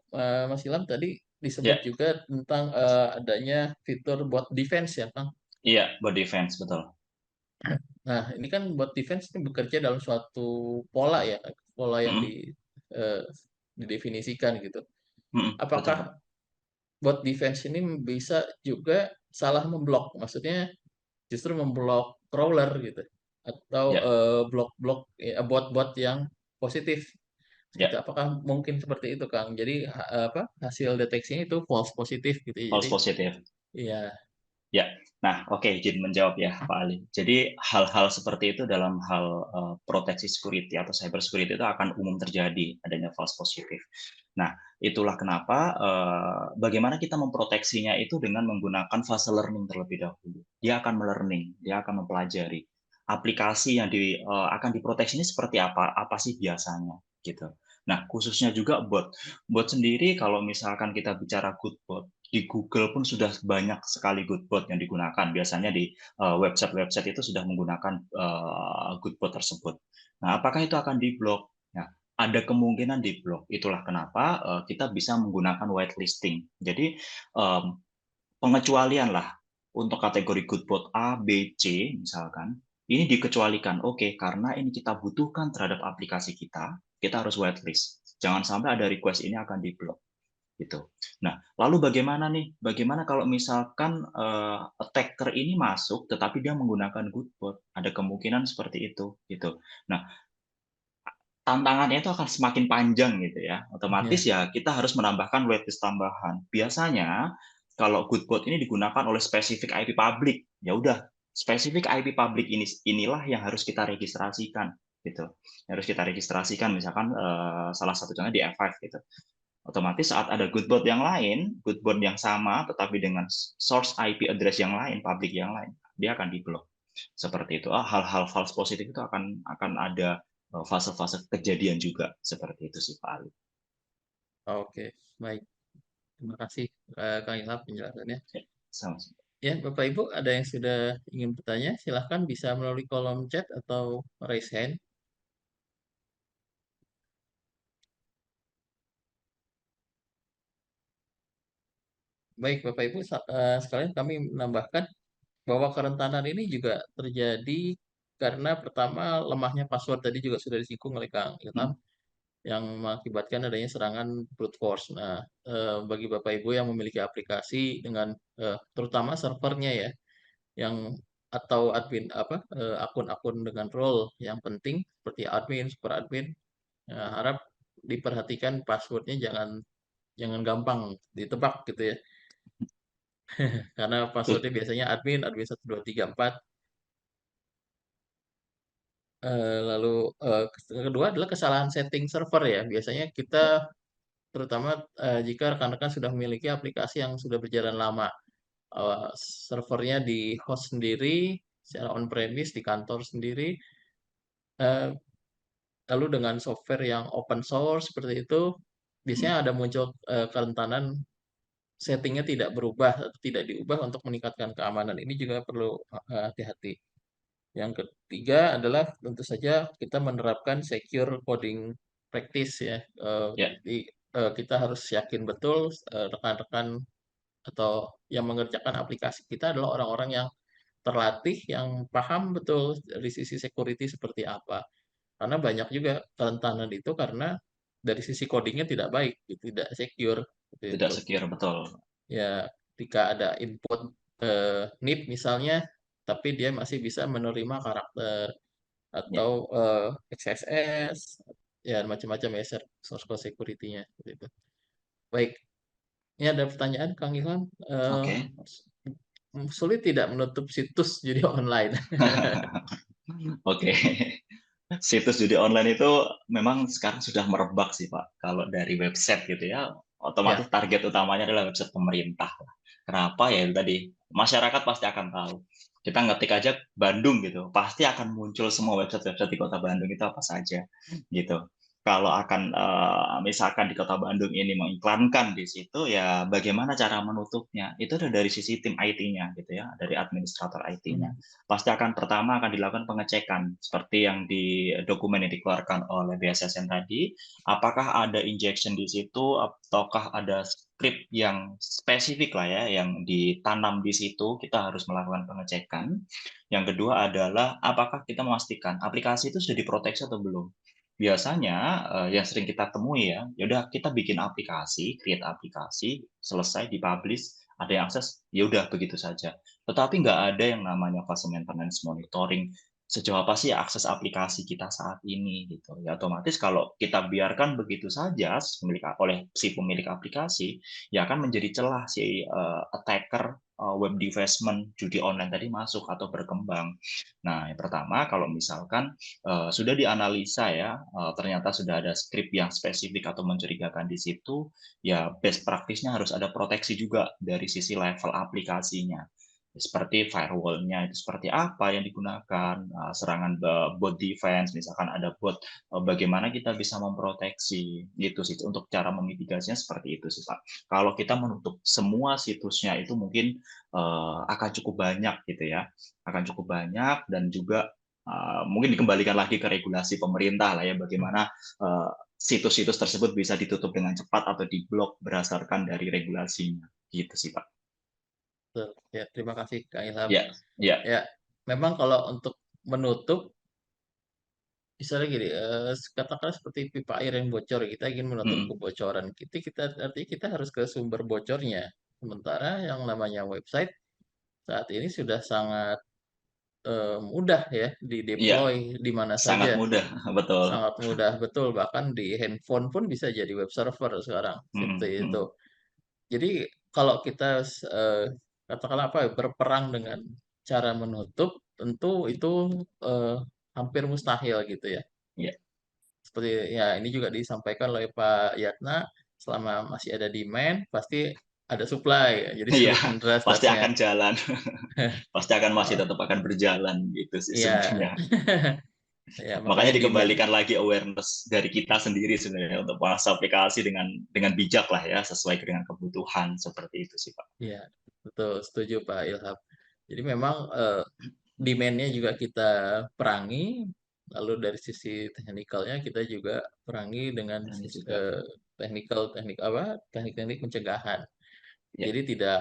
Mas Ilham tadi disebut Ya, juga tentang adanya fitur bot defense ya, Kang. iya, buat defense betul. Nah, ini kan bot defense ini bekerja dalam suatu pola ya, pola yang Mm-mm, eh, didefinisikan gitu. betul Apakah Pak. bot defense ini bisa juga salah memblok? Maksudnya justru memblok crawler gitu, atau Ya, blok-blok ya, bot-bot yang positif gitu. ya, Apakah mungkin seperti itu, Kang? Jadi apa hasil deteksinya itu false positif gitu ya. false Jadi positif. ya, Ya, nah oke, izin menjawab ya Pak Ali. Jadi hal-hal seperti itu dalam hal proteksi security atau cyber security itu akan umum terjadi adanya false positif. Nah, itulah kenapa bagaimana kita memproteksinya itu dengan menggunakan fase learning terlebih dahulu. Dia akan melearning, dia akan mempelajari aplikasi yang akan diproteksi ini seperti apa sih biasanya gitu. Nah, khususnya juga bot. Bot sendiri kalau misalkan kita bicara good bot, di Google pun sudah banyak sekali good bot yang digunakan. Biasanya di website-website itu sudah menggunakan good bot tersebut. Nah, apakah itu akan diblok? Nah, ada kemungkinan diblok. Itulah kenapa kita bisa menggunakan whitelisting. Jadi pengecualian lah untuk kategori good bot A, B, C misalkan. Ini dikecualikan. Oke, karena ini kita butuhkan terhadap aplikasi kita harus whitelist. Jangan sampai ada request ini akan diblok gitu. Nah, lalu bagaimana nih? Bagaimana kalau misalkan attacker ini masuk, tetapi dia menggunakan good bot? Ada kemungkinan seperti itu, gitu. Nah, tantangannya itu akan semakin panjang gitu ya. Otomatis ya, ya kita harus menambahkan whitelist tambahan. Biasanya kalau good bot ini digunakan oleh spesifik IP public, ya udah spesifik IP public inilah yang harus kita registrasikan gitu. Harus kita registrasikan misalkan salah satu contohnya di F5 gitu. Otomatis saat ada good bot yang lain, good bot yang sama tetapi dengan source IP address yang lain, public yang lain, dia akan diblok. Seperti itu. Hal-hal false positif itu akan ada fase-fase kejadian juga seperti itu sih Pak Ali. oke, baik. Terima kasih Kang Ilham penjelasannya. Ya, sama-sama. Ya, Bapak Ibu ada yang sudah ingin bertanya, silahkan bisa melalui kolom chat atau raise hand. Baik, Bapak Ibu, sekalian kami menambahkan bahwa kerentanan ini juga terjadi karena pertama lemahnya password tadi juga sudah disinggung oleh Kang Ilham Hmm, yang mengakibatkan adanya serangan brute force. Nah, bagi Bapak Ibu yang memiliki aplikasi dengan terutama servernya ya, yang atau admin apa akun-akun dengan role yang penting seperti admin, super admin, harap diperhatikan passwordnya jangan jangan gampang ditebak gitu ya, karena betul. passwordnya biasanya admin, admin 1234. Lalu kedua adalah kesalahan setting server ya. Biasanya kita Ya, terutama jika rekan-rekan sudah memiliki aplikasi yang sudah berjalan lama, servernya di host sendiri, secara on-premise di kantor sendiri, eh, lalu dengan software yang open source seperti itu, hmm, biasanya ada muncul kerentanan settingnya tidak berubah atau tidak diubah untuk meningkatkan keamanan. Ini juga perlu hati-hati. Yang ketiga adalah tentu saja kita menerapkan secure coding practice ya. ya, Jadi kita harus yakin betul rekan-rekan atau yang mengerjakan aplikasi kita adalah orang-orang yang terlatih, yang paham betul dari sisi security seperti apa. Karena banyak juga kerentanan itu karena dari sisi codingnya tidak baik, gitu, tidak secure, seperti tidak itu. secure betul. Ya, ketika ada input NIP misalnya, tapi dia masih bisa menerima karakter Ya, atau XSS, ya macam-macam ya source code security-nya. Gitu. Baik, ini ada pertanyaan Kang Ilham. Eh, oke. Sulit tidak menutup situs judi online? Oke. Situs judi online itu memang sekarang sudah merebak sih Pak. Kalau dari website gitu ya, otomatis Ya, target utamanya adalah website pemerintah. Kenapa ya itu tadi? Masyarakat pasti akan tahu. Kita ngetik aja Bandung gitu, pasti akan muncul semua website-website di kota Bandung itu apa saja gitu. kalau akan misalkan di Kota Bandung ini mengiklankan di situ, ya bagaimana cara menutupnya? Itu ada dari sisi tim IT-nya gitu ya, dari administrator IT-nya. Hmm. Pasti akan pertama akan dilakukan pengecekan seperti yang di dokumen yang dikeluarkan oleh BSSN tadi, apakah ada injection di situ ataukah ada script yang spesifik lah ya yang ditanam di situ, kita harus melakukan pengecekan. Yang kedua adalah apakah kita memastikan aplikasi itu sudah diproteksi atau belum. Biasanya yang sering kita temui ya, ya udah kita bikin aplikasi, create aplikasi, selesai dipublish, ada yang akses, ya udah begitu saja. Tetapi nggak ada yang namanya fase maintenance monitoring, sejauh apa sih akses aplikasi kita saat ini gitu. Ya otomatis kalau kita biarkan begitu saja oleh si pemilik aplikasi, ya akan menjadi celah si attacker web development judi online tadi masuk atau berkembang. Nah, yang pertama kalau misalkan sudah dianalisa ya, ternyata sudah ada script yang spesifik atau mencurigakan di situ, ya best practice-nya harus ada proteksi juga dari sisi level aplikasinya. Seperti firewall-nya itu seperti apa yang digunakan, serangan bot defense, misalkan ada bot, bagaimana kita bisa memproteksi, gitu sih. Untuk cara memitigasinya seperti itu sih, Pak. Kalau kita menutup semua situsnya itu mungkin akan cukup banyak gitu ya, akan cukup banyak dan juga mungkin dikembalikan lagi ke regulasi pemerintah lah ya, bagaimana situs-situs tersebut bisa ditutup dengan cepat atau diblok berdasarkan dari regulasinya. Gitu sih, Pak. Betul. Ya, terima kasih Kak Ilham. Ya, ya, Ya, memang kalau untuk menutup, misalnya gini, katakanlah seperti pipa air yang bocor, kita ingin menutup mm, kebocoran. Artinya kita harus ke sumber bocornya. Sementara yang namanya website saat ini sudah sangat mudah ya ya, di-deploy di mana sangat saja. mudah, betul. Sangat mudah, betul. Bahkan di handphone pun bisa jadi web server sekarang, seperti Mm, itu. mm. Jadi kalau kita katakanlah apa ya, berperang dengan cara menutup, tentu itu eh, hampir mustahil gitu ya. Ya, Seperti ya ini juga disampaikan oleh Pak Yatna, selama masih ada demand pasti ada supply, ya. Jadi iya, sebenarnya pasti startnya. akan jalan, pasti akan masih Oh, tetap akan berjalan gitu sih iya, sebenarnya. ya makanya Makanya demand. dikembalikan lagi awareness dari kita sendiri sebenarnya untuk masuk aplikasi dengan bijak lah ya, sesuai dengan kebutuhan seperti itu sih Pak. Iya, betul, setuju Pak Ilham. Jadi memang demand-nya juga kita perangi, lalu dari sisi teknikalnya kita juga perangi dengan Dan juga teknik apa? Teknik-teknik pencegahan. ya, Jadi tidak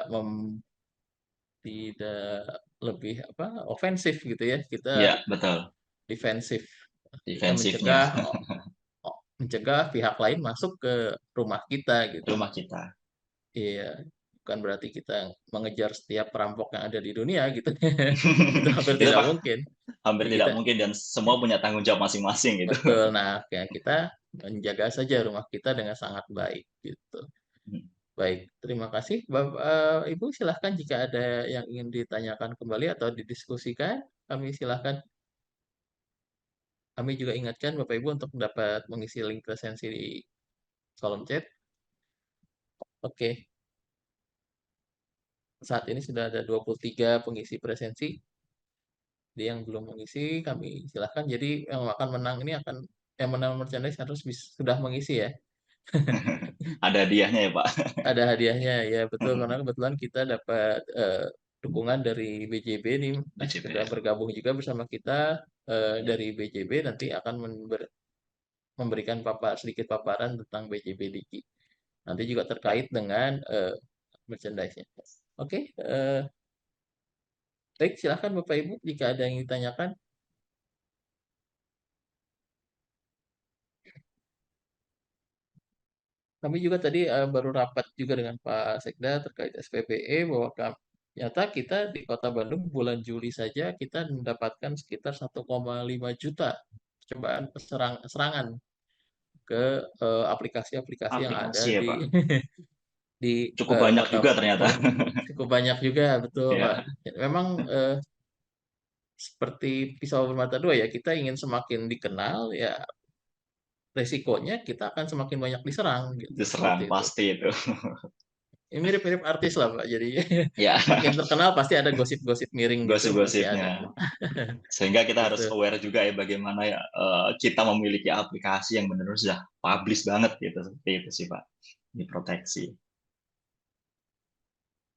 lebih apa? Ofensif gitu ya. Kita ya betul, defensif. Kita defensifnya mencegah pihak lain masuk ke rumah kita gitu. rumah kita. Iya, bukan berarti kita mengejar setiap perampok yang ada di dunia gitu. Itu hampir Itu tidak Pak mungkin. hampir Jadi tidak kita mungkin dan semua punya tanggung jawab masing-masing gitu. betul. Nah, kayak kita menjaga saja rumah kita dengan sangat baik gitu. Baik, terima kasih. Ibu silahkan jika ada yang ingin ditanyakan kembali atau didiskusikan, kami silahkan. Kami juga ingatkan Bapak Ibu untuk dapat mengisi link presensi di kolom chat. Oke, saat ini sudah ada 23 pengisi presensi. Jadi yang belum mengisi kami silahkan. Jadi yang akan menang ini yang menang merchandise harus sudah mengisi ya. Ada hadiahnya ya Pak. Ada hadiahnya ya betul karena kebetulan kita dapat dukungan dari BJB nih Mas BCP sudah ya. bergabung juga bersama kita Ya, dari BJB nanti akan memberikan sedikit paparan tentang BJB Diki. Nanti juga ya. terkait dengan merchandise-nya. Oke, baik silahkan Bapak Ibu jika ada yang ditanyakan. Kami juga tadi baru rapat juga dengan Pak Sekda terkait SPBE bahwa ternyata kita di Kota Bandung bulan Juli saja kita mendapatkan sekitar 1,5 juta percobaan serangan ke aplikasi-aplikasi yang ada Aplikasi ya Pak. di Cukup banyak Kota juga ternyata. cukup banyak juga betul Pak. Ya, Memang seperti pisau bermata dua ya kita ingin semakin dikenal ya resikonya kita akan semakin banyak diserang gitu seperti diserang itu. pasti itu. Ini mirip-mirip artis lah Pak. Jadi Ya, makin terkenal pasti ada gosip-gosip miring gitu, pasti ada. gosip-gosipnya. Sehingga kita harus Gitu. aware juga ya bagaimana ya kita memiliki aplikasi yang benar-benar sudah publish banget gitu. Seperti itu sih Pak, diproteksi.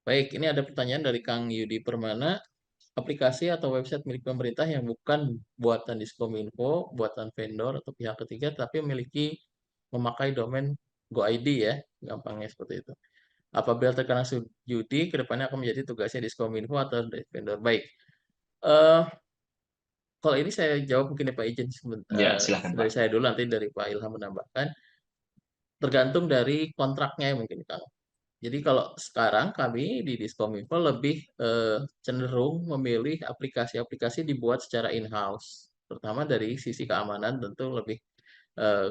Baik, ini ada pertanyaan dari Kang Yudi Permana. Aplikasi atau website milik pemerintah yang bukan buatan Diskominfo, buatan vendor atau pihak ketiga, tapi memakai domain GoID ya, gampangnya seperti itu. Apabila terkena judi, kedepannya akan menjadi tugasnya Diskominfo atau dari vendor. Baik, eh kalau ini saya jawab mungkin ya Pak izin Ya, silahkan dari Pak. saya dulu, nanti dari Pak Ilham menambahkan. Tergantung dari kontraknya mungkin Kang. Jadi kalau sekarang kami di Diskominfo lebih cenderung memilih aplikasi-aplikasi dibuat secara in-house. Terutama dari sisi keamanan tentu lebih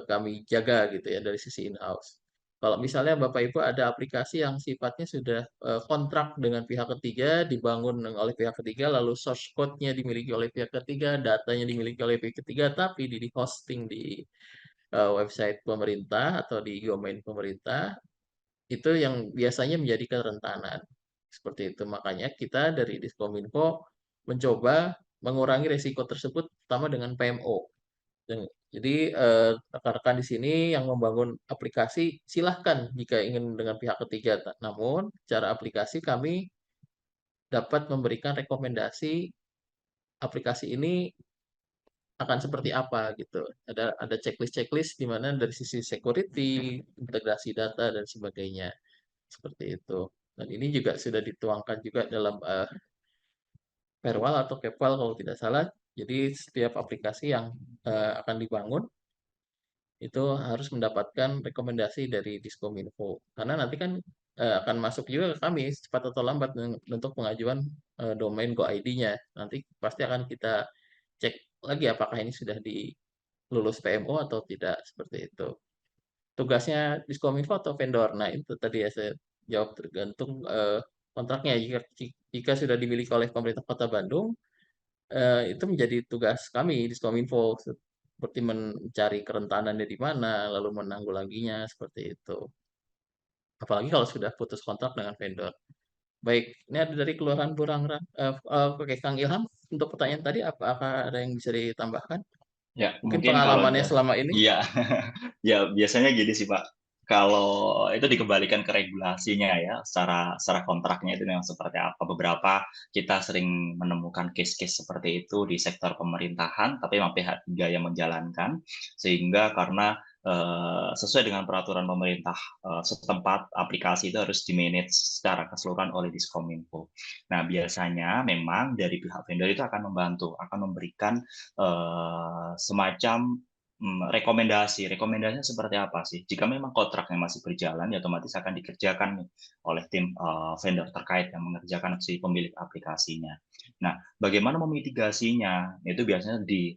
kami jaga gitu ya dari sisi in-house. Kalau misalnya Bapak Ibu ada aplikasi yang sifatnya sudah kontrak dengan pihak ketiga, dibangun oleh pihak ketiga, lalu source code-nya dimiliki oleh pihak ketiga, datanya dimiliki oleh pihak ketiga, tapi di hosting di website pemerintah atau di domain pemerintah, itu yang biasanya menjadi kerentanan. Seperti itu. Makanya kita dari Diskominfo mencoba mengurangi risiko tersebut, pertama dengan PMO. Jadi rekan-rekan di sini yang membangun aplikasi silahkan jika ingin dengan pihak ketiga. Namun cara aplikasi kami dapat memberikan rekomendasi aplikasi ini akan seperti apa gitu. Ada checklist-checklist di mana dari sisi security, integrasi data dan sebagainya. Seperti itu. Dan ini juga sudah dituangkan juga dalam Perwal atau Kepwal kalau tidak salah. Jadi setiap aplikasi yang akan dibangun itu harus mendapatkan rekomendasi dari Diskominfo. Karena nanti kan akan masuk juga ke kami cepat atau lambat untuk pengajuan domain GoID-nya. Nanti pasti akan kita cek lagi apakah ini sudah lulus PMO atau tidak seperti itu. Tugasnya Diskominfo atau vendor. Nah, itu tadi ya saya jawab tergantung kontraknya. Jika sudah dimiliki oleh pemerintah Kota Bandung, itu menjadi tugas kami Diskominfo seperti mencari kerentanannya di mana, lalu menanggulanginya seperti itu. Apalagi kalau sudah putus kontrak dengan vendor. Baik, ini ada dari Kelurahan Burangrang. Oke, Kang Ilham, untuk pertanyaan tadi, apakah ada yang bisa ditambahkan? Ya, Mungkin mungkin kalau pengalamannya selama ini? iya, ya biasanya gini sih Pak. Kalau itu dikembalikan ke regulasinya ya, secara kontraknya itu yang seperti apa. Beberapa kita sering menemukan case-case seperti itu di sektor pemerintahan, tapi memang pihak ketiga yang menjalankan, sehingga karena sesuai dengan peraturan pemerintah setempat, aplikasi itu harus di-manage secara keseluruhan oleh Diskominfo. Nah, biasanya memang dari pihak vendor itu akan membantu, akan memberikan semacam rekomendasi. Rekomendasinya seperti apa sih? Jika memang kontraknya masih berjalan, ya otomatis akan dikerjakan nih oleh tim vendor terkait yang mengerjakan si pemilik aplikasinya. Nah, bagaimana memitigasinya? Itu biasanya di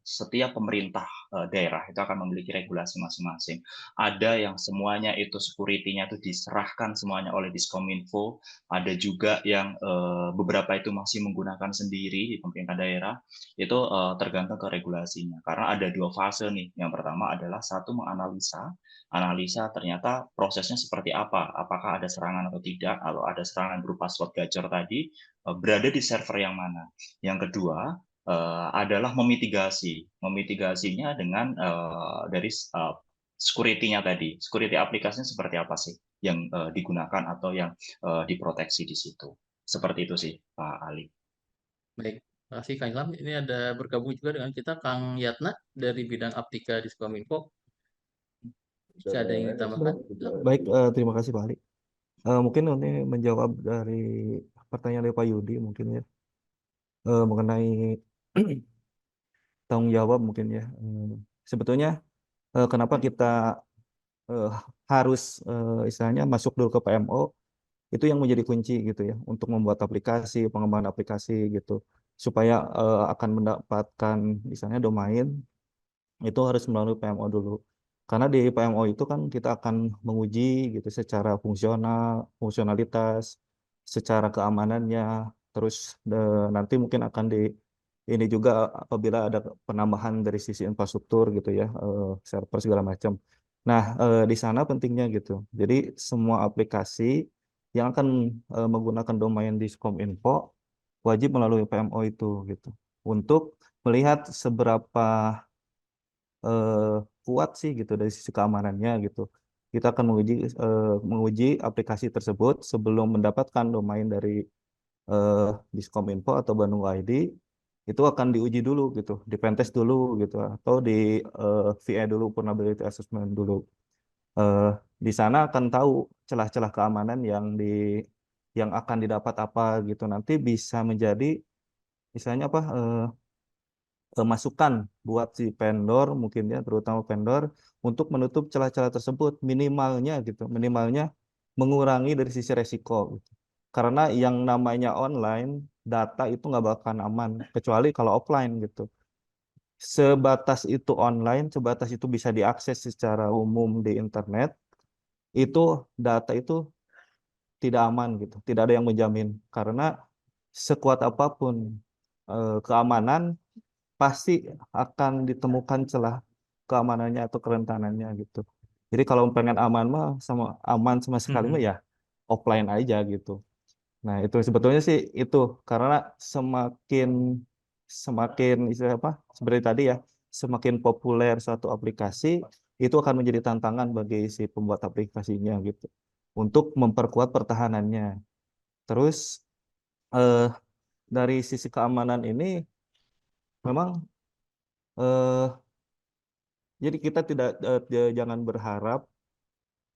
setiap pemerintah daerah itu akan memiliki regulasi masing-masing. Ada yang semuanya itu security-nya itu diserahkan semuanya oleh Diskominfo, ada juga yang beberapa itu masih menggunakan sendiri di pemerintah daerah, itu tergantung ke regulasinya. Karena ada dua fase nih. Yang pertama adalah satu analisa ternyata prosesnya seperti apa, apakah ada serangan atau tidak, kalau ada serangan berupa slot gacor tadi, berada di server yang mana. Yang kedua, adalah memitigasinya dengan dari security-nya tadi, security aplikasinya seperti apa sih yang digunakan atau yang diproteksi di situ. Seperti itu sih, Pak Ali. Baik, terima kasih Kang Ilham. Ini ada bergabung juga dengan kita Kang Yatna dari bidang Aptika di Diskominfo. Bisa ada yang ditambahkan? Baik, terima kasih Pak Ali. Mungkin nanti menjawab dari pertanyaan dari Pak Yudi mungkin ya, mengenai tanggung jawab mungkin ya. Sebetulnya kenapa kita eh, harus istilahnya masuk dulu ke PMO, itu yang menjadi kunci gitu ya untuk membuat aplikasi, pengembangan aplikasi gitu, supaya akan mendapatkan misalnya domain itu harus melalui PMO dulu. Karena di PMO itu kan kita akan menguji gitu secara fungsionalitas, secara keamanannya, terus nanti mungkin akan ini juga apabila ada penambahan dari sisi infrastruktur gitu ya, server segala macam. Nah, di sana pentingnya gitu. Jadi semua aplikasi yang akan menggunakan domain Diskominfo wajib melalui PMO itu gitu. Untuk melihat seberapa eh, kuat sih gitu dari sisi keamanannya gitu. Kita akan menguji aplikasi tersebut sebelum mendapatkan domain dari eh, Diskominfo atau Bandung ID. Itu akan diuji dulu gitu, di pentest dulu gitu, atau di VA dulu, vulnerability assessment dulu. eh, di sana akan tahu celah-celah keamanan yang akan didapat apa gitu, nanti bisa menjadi misalnya apa, masukan buat si vendor mungkin ya, terutama vendor, untuk menutup celah-celah tersebut minimalnya gitu, minimalnya mengurangi dari sisi resiko gitu. Karena yang namanya online, data itu nggak bakalan aman kecuali kalau offline gitu. Sebatas itu online, sebatas itu bisa diakses secara umum di internet, itu data itu tidak aman gitu, tidak ada yang menjamin. Karena sekuat apapun keamanan, pasti akan ditemukan celah keamanannya atau kerentanannya gitu. Jadi kalau pengen aman mah, sama aman sama sekali mah ya offline aja gitu. Nah, itu sebetulnya sih itu, karena semakin semakin istilah apa? Seperti tadi ya, semakin populer suatu aplikasi, itu akan menjadi tantangan bagi si pembuat aplikasinya gitu. Untuk memperkuat pertahanannya. Terus eh, dari sisi keamanan ini memang eh, jadi kita tidak jangan berharap,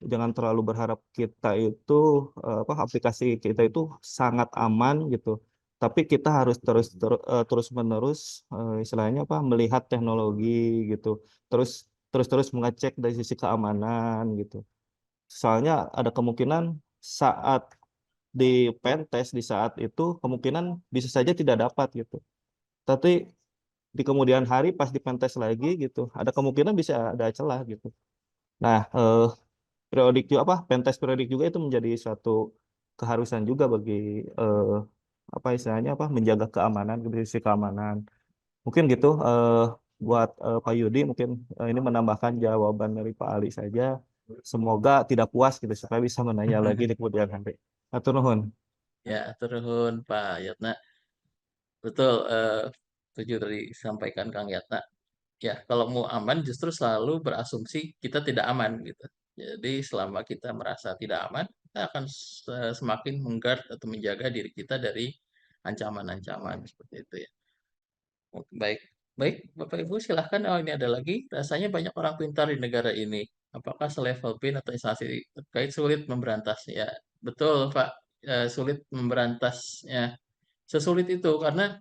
jangan terlalu berharap kita itu apa, aplikasi kita itu sangat aman gitu. Tapi kita harus terus menerus istilahnya apa, melihat teknologi gitu. Terus terus terus mengecek dari sisi keamanan gitu. Soalnya ada kemungkinan saat di pentest di saat itu kemungkinan bisa saja tidak dapat gitu. Tapi di kemudian hari pas di pentest lagi gitu, ada kemungkinan bisa ada celah gitu. Nah, periodik juga apa, pentest periodik juga itu menjadi suatu keharusan juga bagi eh, apa istilahnya apa, menjaga keamanan, sisi keamanan. Mungkin gitu buat Pak Yudi, mungkin ini menambahkan jawaban dari Pak Ali saja. Semoga tidak puas gitu supaya bisa menanya lagi di kemudian hari. Atur nuhun. Ya, turun Pak Yatna. Betul, setuju tadi disampaikan Kang Yatna. Ya, kalau mau aman justru selalu berasumsi kita tidak aman gitu. Jadi selama kita merasa tidak aman, kita akan semakin mengguard atau menjaga diri kita dari ancaman-ancaman seperti itu ya. Oke, baik, baik, Bapak Ibu silahkan. Oh ini ada lagi. Rasanya banyak orang pintar di negara ini. Apakah selevel BIN atau instansi terkait sulit memberantasnya? Betul, Pak. Sulit memberantasnya. Sesulit itu karena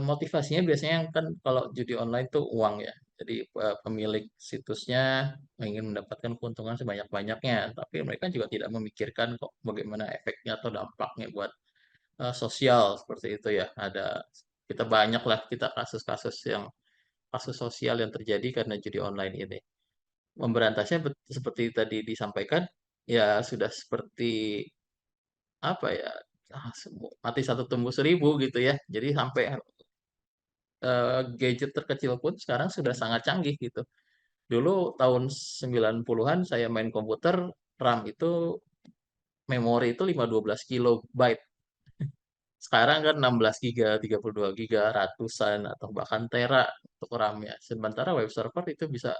motivasinya biasanya kan kalau judi online tuh uang ya. Jadi pemilik situsnya ingin mendapatkan keuntungan sebanyak-banyaknya, tapi mereka juga tidak memikirkan kok bagaimana efeknya atau dampaknya buat sosial seperti itu ya. Ada kita banyak lah kita kasus-kasus yang kasus sosial yang terjadi karena judi online ini. Memberantasnya seperti tadi disampaikan ya sudah seperti apa ya, mati satu tumbuh seribu gitu ya. Jadi sampai gadget terkecil pun sekarang sudah sangat canggih gitu. Dulu tahun 90-an saya main komputer, RAM itu memori itu 512 kilobyte. Sekarang kan 16 giga, 32 giga, ratusan atau bahkan tera untuk RAM-nya. Sementara web server itu bisa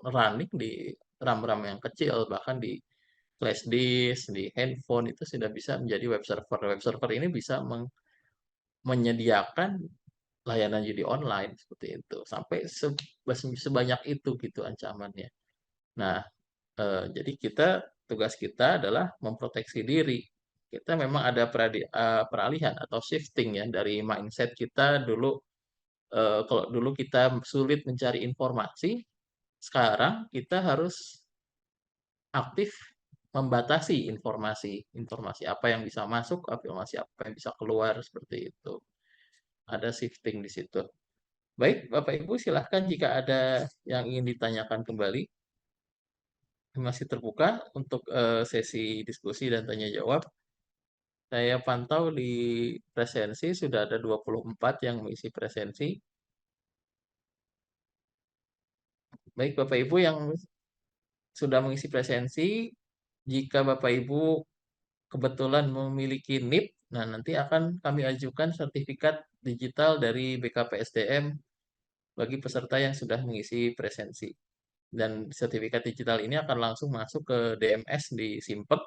running di RAM-RAM yang kecil, bahkan di flash disk, di handphone itu sudah bisa menjadi web server. Web server ini bisa menyediakan layanan judi online seperti itu sampai sebanyak itu gitu ancamannya. Nah, jadi tugas kita adalah memproteksi diri. Kita memang ada peralihan atau shifting ya dari mindset kita dulu. Kalau dulu kita sulit mencari informasi, sekarang kita harus aktif membatasi informasi, informasi apa yang bisa masuk, informasi apa yang bisa keluar seperti itu. Ada shifting di situ. Baik, Bapak Ibu silahkan jika ada yang ingin ditanyakan kembali. Masih terbuka untuk sesi diskusi dan tanya jawab. Saya pantau di presensi sudah ada 24 yang mengisi presensi. Baik Bapak Ibu yang sudah mengisi presensi, jika Bapak Ibu kebetulan memiliki NIP, nah nanti akan kami ajukan sertifikat digital dari BKPSDM bagi peserta yang sudah mengisi presensi. Dan sertifikat digital ini akan langsung masuk ke DMS di Simpek,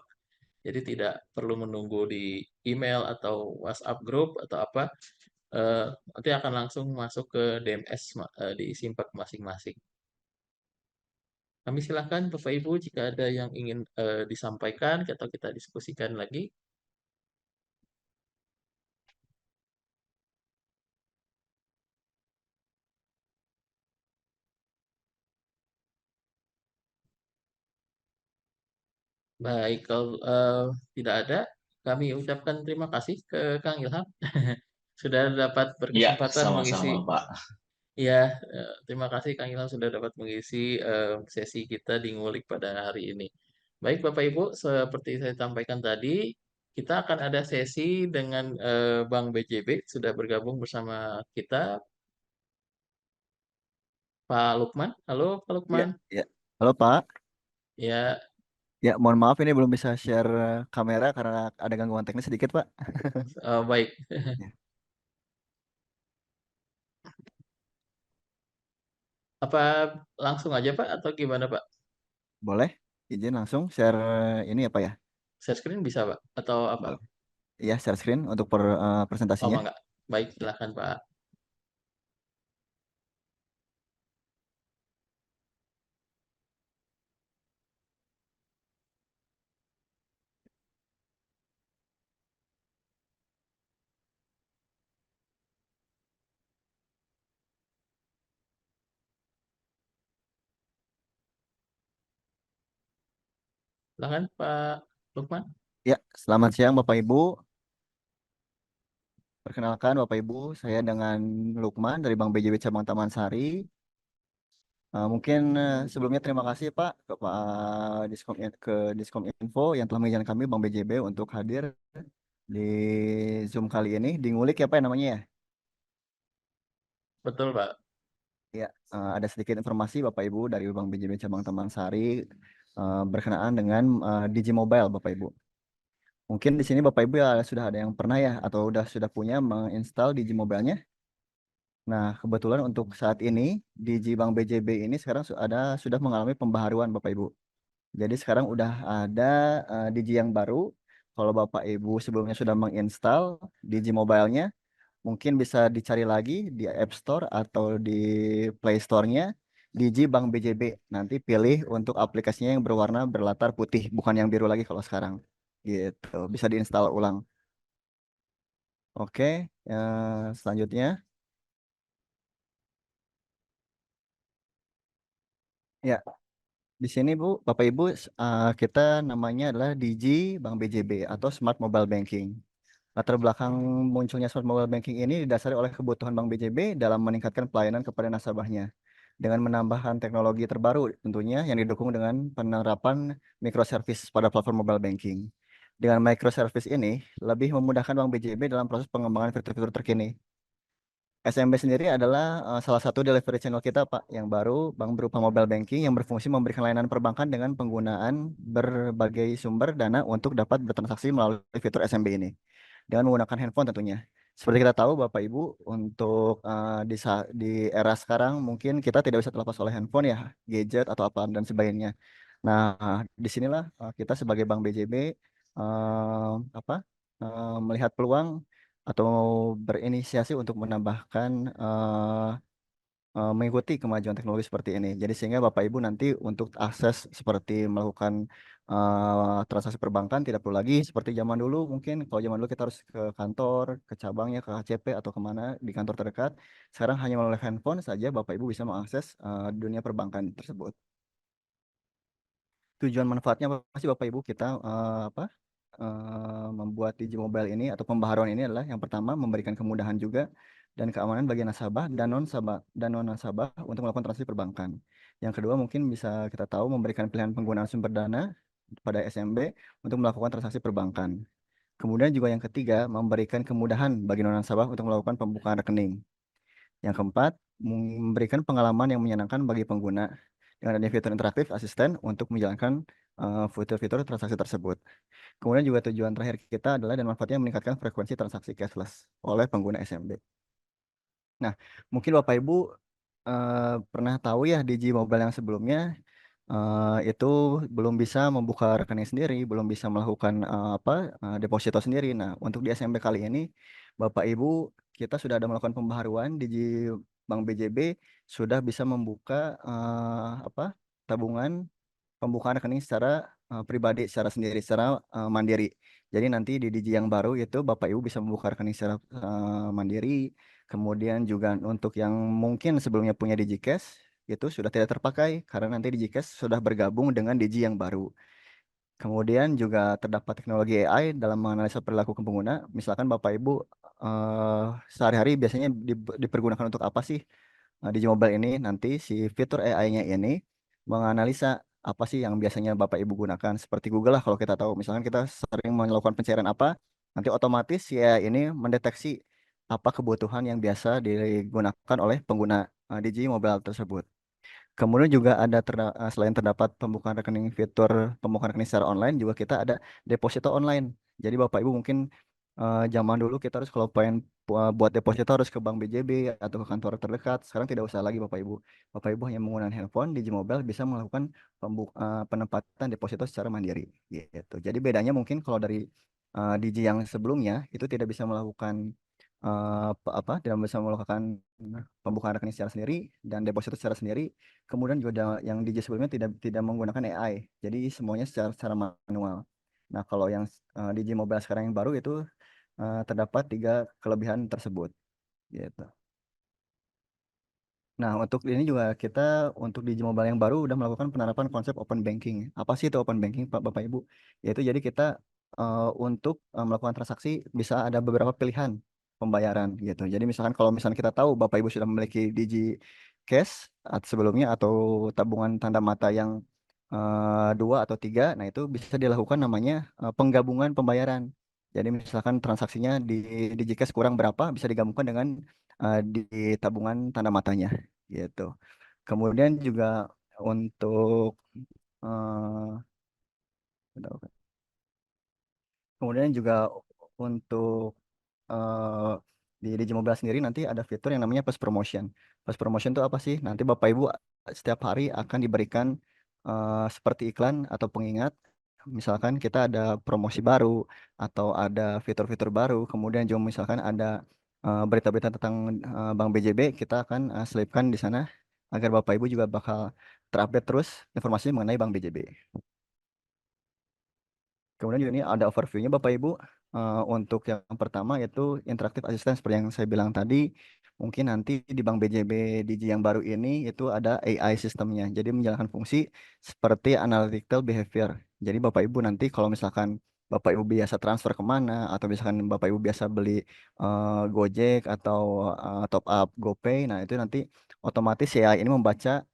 jadi tidak perlu menunggu di email atau WhatsApp group atau apa, nanti akan langsung masuk ke DMS di Simpek masing-masing. Kami silakan Bapak Ibu jika ada yang ingin disampaikan atau kita diskusikan lagi. Baik, kalau tidak ada, kami ucapkan terima kasih ke Kang Ilham sudah dapat Ya, berkesempatan mengisi. sama-sama Pak. Ya, terima kasih Kang Ilham sudah dapat mengisi sesi kita di Ngulik pada hari ini. Baik Bapak Ibu, seperti saya sampaikan tadi, kita akan ada sesi dengan Bank BJB sudah bergabung bersama kita, Pak Lukman. Halo Pak Ya, Lukman. ya. Halo Pak. Ya, Ya, mohon maaf ini belum bisa share kamera karena ada gangguan teknis sedikit, Pak. baik. Ya. Apa langsung aja Pak atau gimana Pak? Boleh? Izin langsung share ini apa ya? Share screen bisa Pak? Atau apa? Boleh. Iya, share screen untuk Oh, presentasinya. enggak. Baik, Ya. silakan Pak. Silakan Pak Lukman. Ya, selamat siang Bapak Ibu. Perkenalkan Bapak Ibu, saya dengan Lukman dari Bank BJB Cabang Taman Sari. Mungkin sebelumnya terima kasih Pak ke Pak Diskom Info yang telah mengizinkan kami Bank BJB untuk hadir di Zoom kali ini di Ngulik ya Pak ya namanya ya. Betul Pak. Ya, ada sedikit informasi Bapak Ibu dari Bank BJB Cabang Taman Sari berkenaan dengan Digi Mobile Bapak Ibu. Mungkin di sini Bapak Ibu ya sudah ada yang pernah ya atau sudah punya menginstal Digi Mobile-nya. Nah, kebetulan untuk saat ini Digi Bank BJB ini sekarang sudah mengalami pembaharuan Bapak Ibu. Jadi sekarang udah ada Digi yang baru. Kalau Bapak Ibu sebelumnya sudah menginstal Digi Mobile-nya, mungkin bisa dicari lagi di App Store atau di Play Store-nya Digi Bank BJB. Nanti pilih untuk aplikasinya yang berwarna berlatar putih, bukan yang biru lagi kalau sekarang. Gitu, bisa diinstal ulang. Oke, selanjutnya. Ya, di sini Bu, Bapak Ibu, kita namanya adalah Digi Bank BJB atau Smart Mobile Banking. Latar belakang munculnya Smart Mobile Banking ini didasari oleh kebutuhan Bank BJB dalam meningkatkan pelayanan kepada nasabahnya dengan menambahkan teknologi terbaru tentunya yang didukung dengan penerapan microservice pada platform mobile banking. Dengan microservice ini lebih memudahkan Bank BJB dalam proses pengembangan fitur-fitur terkini. SMB sendiri adalah salah satu delivery channel kita, Pak, yang baru bank berupa mobile banking yang berfungsi memberikan layanan perbankan dengan penggunaan berbagai sumber dana untuk dapat bertransaksi melalui fitur SMB ini dengan menggunakan handphone tentunya. Seperti kita tahu Bapak Ibu, untuk di era sekarang mungkin kita tidak bisa terlepas oleh handphone ya, gadget atau apa dan sebagainya. Nah, disinilah kita sebagai Bank BJB apa melihat peluang atau berinisiasi untuk menambahkan mengikuti kemajuan teknologi seperti ini. Jadi sehingga Bapak Ibu nanti untuk akses seperti melakukan transaksi perbankan tidak perlu lagi seperti zaman dulu. Mungkin kalau zaman dulu kita harus ke kantor, ke cabangnya, ke KCP atau kemana di kantor terdekat. Sekarang hanya melalui handphone saja Bapak Ibu bisa mengakses dunia perbankan tersebut. Tujuan manfaatnya apa sih Bapak Ibu kita membuat Digi Mobile ini atau pembaharuan ini adalah yang pertama memberikan kemudahan juga dan keamanan bagi nasabah dan non nasabah untuk melakukan transaksi perbankan. Yang kedua mungkin bisa kita tahu memberikan pilihan penggunaan sumber dana pada SMB untuk melakukan transaksi perbankan. Kemudian juga yang ketiga memberikan kemudahan bagi non nasabah untuk melakukan pembukaan rekening. Yang keempat memberikan pengalaman yang menyenangkan bagi pengguna. dengan adanya fitur interaktif asisten untuk menjalankan fitur-fitur transaksi tersebut. Kemudian juga tujuan terakhir kita adalah dan manfaatnya meningkatkan frekuensi transaksi cashless oleh pengguna SMB. Nah, mungkin Bapak Ibu pernah tahu ya Digi Mobile yang sebelumnya itu belum bisa membuka rekening sendiri, belum bisa melakukan deposito sendiri. Nah, untuk di SMB kali ini, Bapak Ibu, kita sudah ada melakukan pembaharuan di Bank BJB sudah bisa membuka tabungan pembukaan rekening secara pribadi, secara sendiri, secara mandiri. Jadi nanti di Digi yang baru itu Bapak Ibu bisa membuka rekening secara mandiri. Kemudian juga untuk yang mungkin sebelumnya punya DigiCash itu sudah tidak terpakai karena nanti DigiCash sudah bergabung dengan Digi yang baru. Kemudian juga terdapat teknologi AI dalam menganalisa perilaku pengguna. Misalkan Bapak Ibu sehari-hari biasanya dipergunakan untuk apa sih Digi Mobile ini? Nanti si fitur AI-nya ini menganalisa apa sih yang biasanya Bapak Ibu gunakan. Seperti Google lah kalau kita tahu. Misalkan kita sering melakukan pencarian apa, nanti otomatis si AI ini mendeteksi apa kebutuhan yang biasa digunakan oleh pengguna Digi Mobile tersebut. Kemudian juga ada selain terdapat pembukaan rekening fitur pembukaan rekening secara online, juga kita ada deposito online. Jadi Bapak Ibu mungkin zaman dulu kita harus kalau pengen buat deposito harus ke Bank BJB atau ke kantor terdekat. Sekarang tidak usah lagi Bapak Ibu. Bapak Ibu hanya menggunakan handphone, Digi Mobile bisa melakukan penempatan deposito secara mandiri. Gitu. Jadi bedanya mungkin kalau dari Digi yang sebelumnya itu tidak bisa melakukan tidak bisa melakukan pembukaan rekening secara sendiri dan deposito secara sendiri. Kemudian juga yang DJ sebelumnya tidak menggunakan AI. Jadi semuanya secara manual. Nah, kalau yang DJ Mobile sekarang yang baru itu terdapat 3 kelebihan tersebut gitu. Nah, untuk ini juga kita untuk di Mobile yang baru udah melakukan penerapan konsep open banking. Apa sih itu open banking, Pak Bapak Ibu? Yaitu jadi kita untuk melakukan transaksi bisa ada beberapa pilihan pembayaran gitu. Jadi misalkan kalau misalkan kita tahu Bapak Ibu sudah memiliki Digi Cash sebelumnya atau tabungan tanda mata yang 2 atau 3, nah itu bisa dilakukan namanya penggabungan pembayaran. Jadi misalkan transaksinya di DigiCash kurang berapa bisa digabungkan dengan di tabungan tanda matanya gitu. Kemudian juga untuk eh, kemudian juga untuk eh, di Digi Mobile sendiri nanti ada fitur yang namanya Plus Promotion. Plus Promotion itu apa sih? Nanti Bapak Ibu setiap hari akan diberikan seperti iklan atau pengingat. Misalkan kita ada promosi baru atau ada fitur-fitur baru, kemudian juga misalkan ada berita-berita tentang Bank BJB, kita akan selipkan di sana agar Bapak Ibu juga bakal terupdate terus informasi mengenai Bank BJB. Kemudian juga ini ada overview-nya Bapak Ibu. Untuk yang pertama yaitu interaktif assistant seperti yang saya bilang tadi. Mungkin nanti di Bank BJB Digi yang baru ini itu ada AI sistemnya. Jadi menjalankan fungsi seperti analytical behavior. Jadi Bapak Ibu nanti kalau misalkan Bapak Ibu biasa transfer kemana atau misalkan Bapak Ibu biasa beli Gojek atau top up GoPay, nah itu nanti otomatis AI ini membaca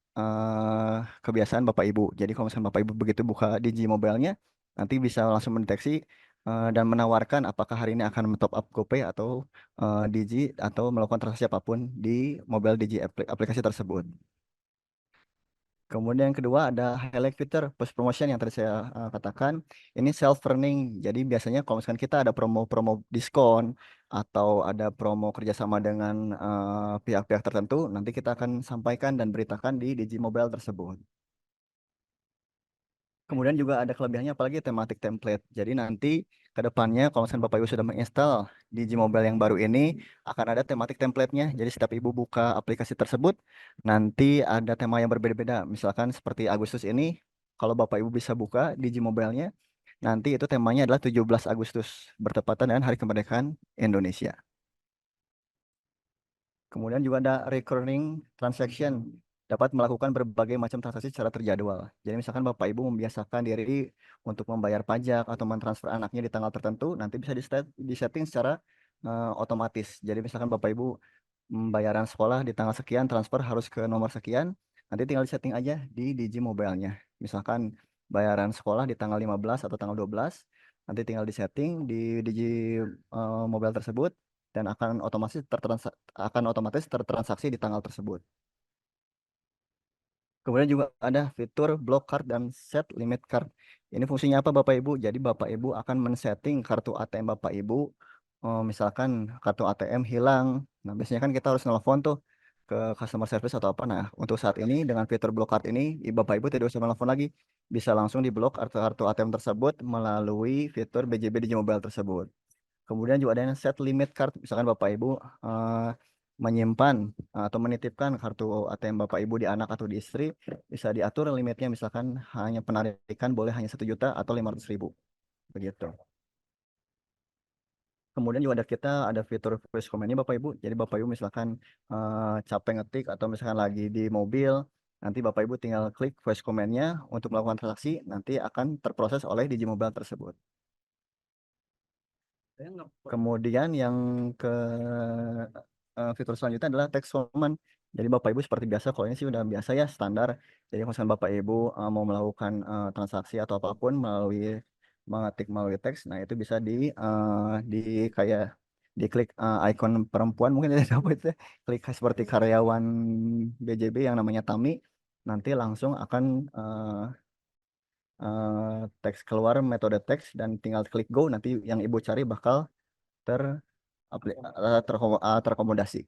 kebiasaan Bapak Ibu. Jadi kalau misalkan Bapak Ibu begitu buka Digi mobile-nya, nanti bisa langsung mendeteksi dan menawarkan apakah hari ini akan top up GoPay atau Digi atau melakukan transaksi apapun di mobile Digi aplikasi tersebut. Kemudian yang kedua ada highlight feature post promotion yang tadi saya katakan ini self running. Jadi biasanya kalau misalkan kita ada promo-promo diskon atau ada promo kerjasama dengan pihak-pihak tertentu, nanti kita akan sampaikan dan beritakan di Digi Mobile tersebut. Kemudian juga ada kelebihannya apalagi tematik template. Jadi nanti ke depannya kalau misalnya Bapak Ibu sudah menginstal di Gmobile yang baru ini akan ada tematik template-nya. Jadi setiap Ibu buka aplikasi tersebut nanti ada tema yang berbeda-beda. Misalkan seperti Agustus ini kalau Bapak Ibu bisa buka di Gmobile-nya nanti itu temanya adalah 17 Agustus bertepatan dengan Hari Kemerdekaan Indonesia. Kemudian juga ada recurring transaction, dapat melakukan berbagai macam transaksi secara terjadwal. Jadi misalkan Bapak Ibu membiasakan diri untuk membayar pajak atau mentransfer anaknya di tanggal tertentu, nanti bisa disetting secara otomatis. Jadi misalkan Bapak Ibu pembayaran sekolah di tanggal sekian, transfer harus ke nomor sekian, nanti tinggal disetting aja di Digi Mobile-nya. Misalkan bayaran sekolah di tanggal 15 atau tanggal 12, nanti tinggal disetting di Digi Mobile tersebut dan akan otomatis tertransaksi di tanggal tersebut. Kemudian juga ada fitur block card dan set limit card. Ini fungsinya apa Bapak Ibu? Jadi Bapak Ibu akan men-setting kartu ATM Bapak Ibu. Misalkan kartu ATM hilang. Nah, biasanya kan kita harus nelfon tuh ke customer service atau apa. Nah, untuk saat ini dengan fitur block card ini, Bapak Ibu tidak usah nelfon lagi. Bisa langsung diblok kartu ATM tersebut melalui fitur BJB Digimobile tersebut. Kemudian juga ada yang set limit card. Misalkan Bapak Ibu menyimpan atau menitipkan kartu ATM Bapak Ibu di anak atau di istri, bisa diatur limitnya, misalkan hanya penarikan boleh hanya 1 juta atau 500.000. Begitu. Kemudian juga ada fitur voice command-nya Bapak Ibu. Jadi Bapak Ibu misalkan capek ngetik atau misalkan lagi di mobil, nanti Bapak Ibu tinggal klik voice command-nya untuk melakukan transaksi, nanti akan terproses oleh Digimobile tersebut. Kemudian yang ke fitur selanjutnya adalah text command. Jadi Bapak Ibu seperti biasa, kalau ini sih udah biasa ya, standar. Jadi kalau misalkan Bapak Ibu mau melakukan transaksi atau apapun mengetik melalui teks, nah itu bisa di kayak diklik icon perempuan mungkin ada apa itu ya, klik seperti karyawan BJB yang namanya Tami, nanti langsung akan teks keluar metode teks dan tinggal klik go, nanti yang Ibu cari bakal terakomodasi.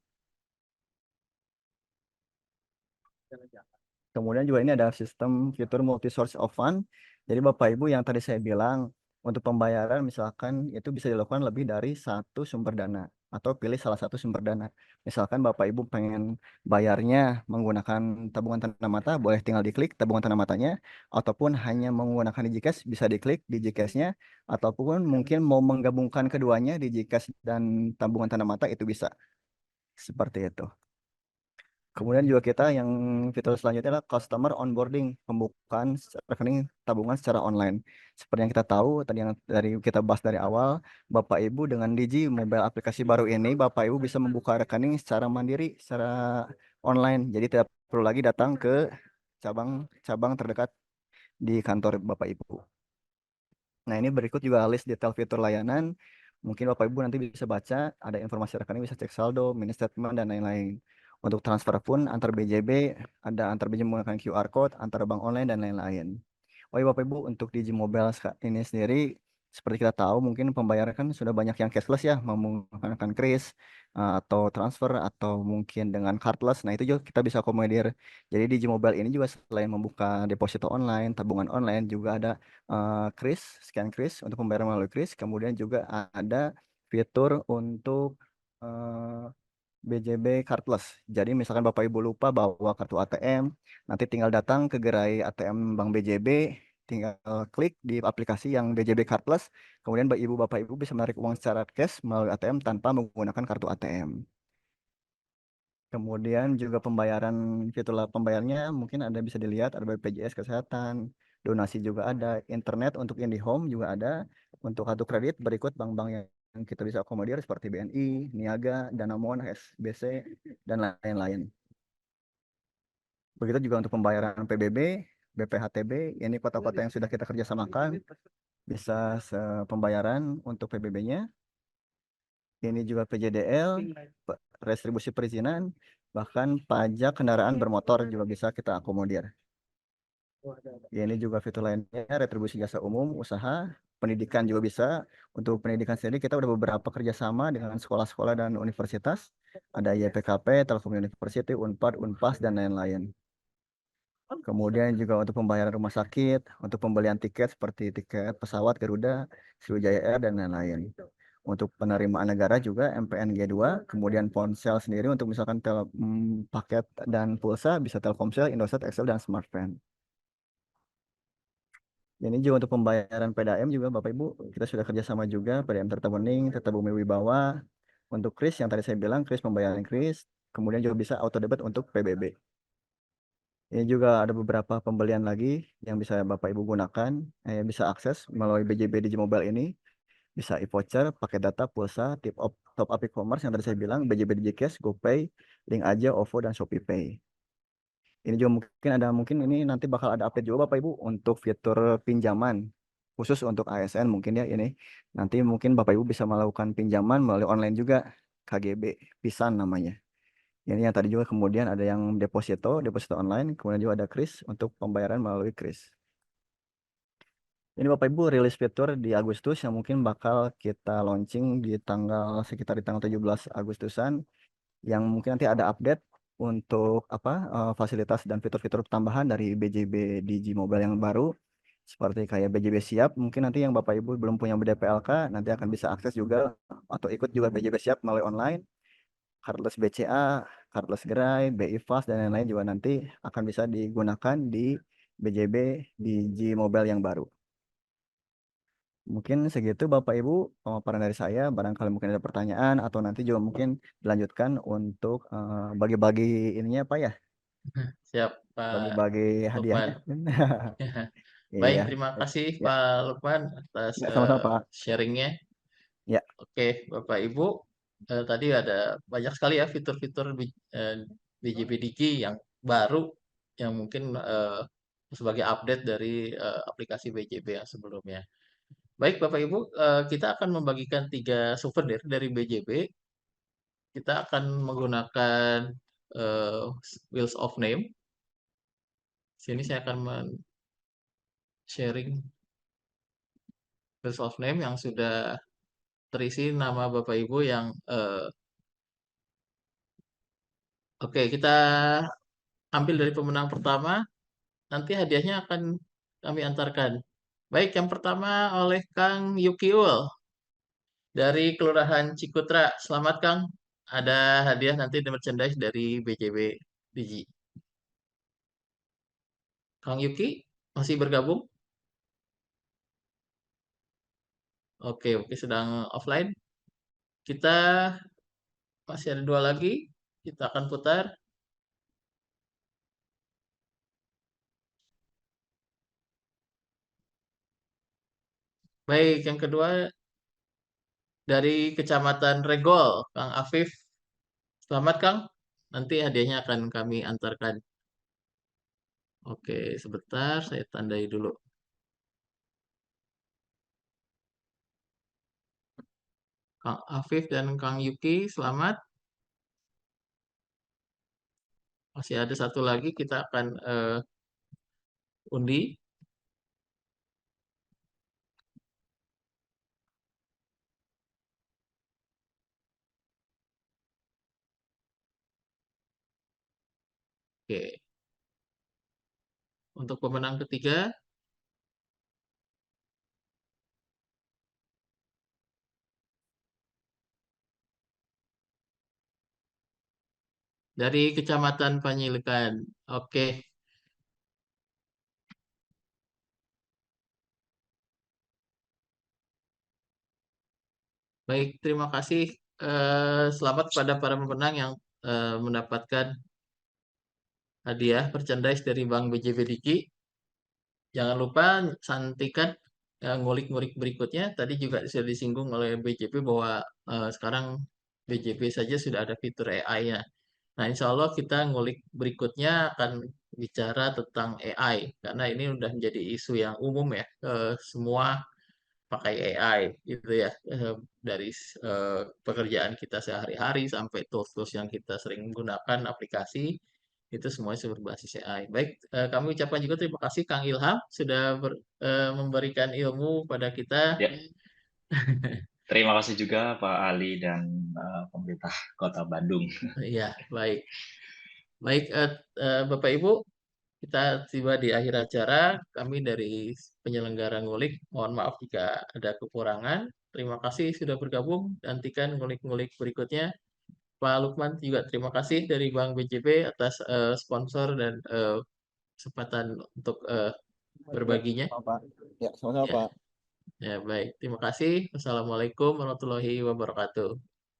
Kemudian juga ini ada sistem fitur multi source of fund. Jadi Bapak Ibu yang tadi saya bilang untuk pembayaran misalkan itu bisa dilakukan lebih dari satu sumber dana atau pilih salah satu sumber dana. Misalkan Bapak Ibu pengen bayarnya menggunakan tabungan tanah mata, boleh tinggal diklik tabungan tanah matanya, ataupun hanya menggunakan DigiCash bisa diklik DigiCash-nya, ataupun mungkin mau menggabungkan keduanya DigiCash dan tabungan tanah mata itu bisa. Seperti itu. Kemudian juga kita yang fitur selanjutnya adalah customer onboarding, pembukaan rekening tabungan secara online. Seperti yang kita tahu tadi yang dari kita bahas dari awal, Bapak Ibu dengan Digi mobile aplikasi baru ini, Bapak Ibu bisa membuka rekening secara mandiri, secara online. Jadi tidak perlu lagi datang ke cabang-cabang terdekat di kantor Bapak Ibu. Nah, ini berikut juga list detail fitur layanan. Mungkin Bapak Ibu nanti bisa baca, ada informasi rekening, bisa cek saldo, mini statement, dan lain-lain. Untuk transfer pun antar BJB, ada antar BJB menggunakan QR Code, antar bank online, dan lain-lain. Oh iya Bapak Ibu, untuk Digimobile ini sendiri, seperti kita tahu, mungkin pembayaran kan sudah banyak yang cashless ya, menggunakan kris, atau transfer, atau mungkin dengan cardless. Nah, itu juga kita bisa akomodir. Jadi Digimobile ini juga selain membuka deposito online, tabungan online, juga ada kris, scan kris untuk pembayaran melalui kris. Kemudian juga ada fitur untuk BJB cardless. Jadi misalkan Bapak Ibu lupa bawa kartu ATM, nanti tinggal datang ke gerai ATM Bank BJB, tinggal klik di aplikasi yang BJB cardless, kemudian Bapak Ibu bisa menarik uang secara cash melalui ATM tanpa menggunakan kartu ATM. Kemudian juga fitur pembayarannya mungkin ada bisa dilihat, ada BPJS Kesehatan, donasi juga ada, internet untuk IndiHome juga ada, untuk kartu kredit berikut bank-bank yang kita bisa akomodir seperti BNI, Niaga, Danamon, SBC, dan lain-lain. Begitu juga untuk pembayaran PBB, BPHTB, ini kota-kota yang sudah kita kerjasamakan, bisa pembayaran untuk PBB-nya. Ini juga PJDL, restribusi perizinan, bahkan pajak kendaraan bermotor juga bisa kita akomodir. Ya, ini juga fitur lainnya, retribusi jasa umum, usaha, pendidikan juga bisa. Untuk pendidikan sendiri kita udah beberapa kerjasama dengan sekolah-sekolah dan universitas. Ada YPKP, Telkom University, Unpad, Unpas, dan lain-lain. Kemudian juga untuk pembayaran rumah sakit, untuk pembelian tiket seperti tiket pesawat Garuda, Sriwijaya Air, dan lain-lain. Untuk penerimaan negara juga MPNG2, kemudian ponsel sendiri untuk misalkan paket dan pulsa bisa Telkomsel, Indosat, Excel, dan Smartfren. Ini juga untuk pembayaran PDAM juga Bapak Ibu, kita sudah kerjasama juga, PDAM Tirta Bening, Tirta Bumi Wibawa. Untuk kris yang tadi saya bilang, kris pembayaran kris, kemudian juga bisa auto debit untuk PBB. Ini juga ada beberapa pembelian lagi yang bisa Bapak Ibu gunakan, bisa akses melalui BJB Digimobile ini. Bisa e-voucher, pakai data, pulsa, top up e-commerce yang tadi saya bilang, BJB Digicash, GoPay, Link Aja, OVO, dan Shopee Pay. Ini juga mungkin ini nanti bakal ada update juga Bapak Ibu untuk fitur pinjaman khusus untuk ASN mungkin ya ini. Nanti mungkin Bapak Ibu bisa melakukan pinjaman melalui online juga, KGB Pisan namanya. Ini yang tadi juga kemudian ada yang deposito online, kemudian juga ada kris untuk pembayaran melalui kris. Ini Bapak Ibu rilis fitur di Agustus yang mungkin bakal kita launching sekitar di tanggal 17 Agustusan, yang mungkin nanti ada update untuk fasilitas dan fitur-fitur tambahan dari BJB Digi Mobile yang baru, seperti kayak BJB Siap. Mungkin nanti yang Bapak Ibu belum punya BDPLK nanti akan bisa akses juga atau ikut juga BJB Siap melalui online. Cardless BCA, Cardless Gerai, BI Fast, dan lain-lain juga nanti akan bisa digunakan di BJB Digi Mobile yang baru. Mungkin segitu Bapak Ibu pemaparan dari saya. Barangkali mungkin ada pertanyaan atau nanti juga mungkin dilanjutkan untuk bagi-bagi ininya Pak ya, Siap, Pak bagi-bagi Lukman. hadiahnya. Baik, Iya, terima kasih ya, Pak Lukman atas ya sama-sama Pak. sharingnya. Ya, Oke, Bapak Ibu, tadi ada banyak sekali ya fitur-fitur BJB Digi yang baru yang mungkin sebagai update dari aplikasi BJB yang sebelumnya. Baik, Bapak Ibu, kita akan membagikan 3 souvenir dari BJB. Kita akan menggunakan eh, Wheels of Name. Sini saya akan sharing Wheels of Name yang sudah terisi nama Bapak Ibu yang oke, kita ambil dari pemenang pertama. Nanti hadiahnya akan kami antarkan. Baik, yang pertama oleh Kang Yukiul dari Kelurahan Cikutra. Selamat Kang, ada hadiah nanti di merchandise dari BJB Digi. Kang Yuki masih bergabung? Oke, oke, sedang offline. Kita masih ada 2 lagi. Kita akan putar. Baik, yang kedua dari Kecamatan Regol, Kang Afif. Selamat Kang, nanti hadiahnya akan kami antarkan. Oke, sebentar saya tandai dulu. Kang Afif dan Kang Yuki, selamat. Masih ada satu lagi, kita akan undi. Oke, untuk pemenang ketiga, dari Kecamatan Panyilekan. Oke, baik, terima kasih. Selamat kepada para pemenang yang mendapatkan hadiah merchandise dari Bank BJB Diki. Jangan lupa santikan ngulik-ngulik berikutnya. Tadi juga sudah disinggung oleh BJP bahwa sekarang BJP saja sudah ada fitur AI-nya. Nah, insya Allah kita ngulik berikutnya akan bicara tentang AI karena ini sudah menjadi isu yang umum ya. Semua pakai AI gitu ya. Dari pekerjaan kita sehari-hari sampai tools-tools yang kita sering gunakan aplikasi itu semuanya sudah berbasis AI. Baik, kami ucapkan juga terima kasih Kang Ilham sudah memberikan ilmu pada kita. Ya, terima kasih juga Pak Ali dan pemerintah Kota Bandung. Iya, baik. Baik, Bapak Ibu, kita tiba di akhir acara. Kami dari penyelenggara ngulik, mohon maaf jika ada kekurangan. Terima kasih sudah bergabung. Nantikan ngulik-ngulik berikutnya. Pak Lukman juga terima kasih dari Bank BJB atas sponsor dan kesempatan untuk ya, berbaginya. sama Pak. Ya, sama-sama Ya, Pak. ya baik. Terima kasih. Wassalamualaikum warahmatullahi wabarakatuh.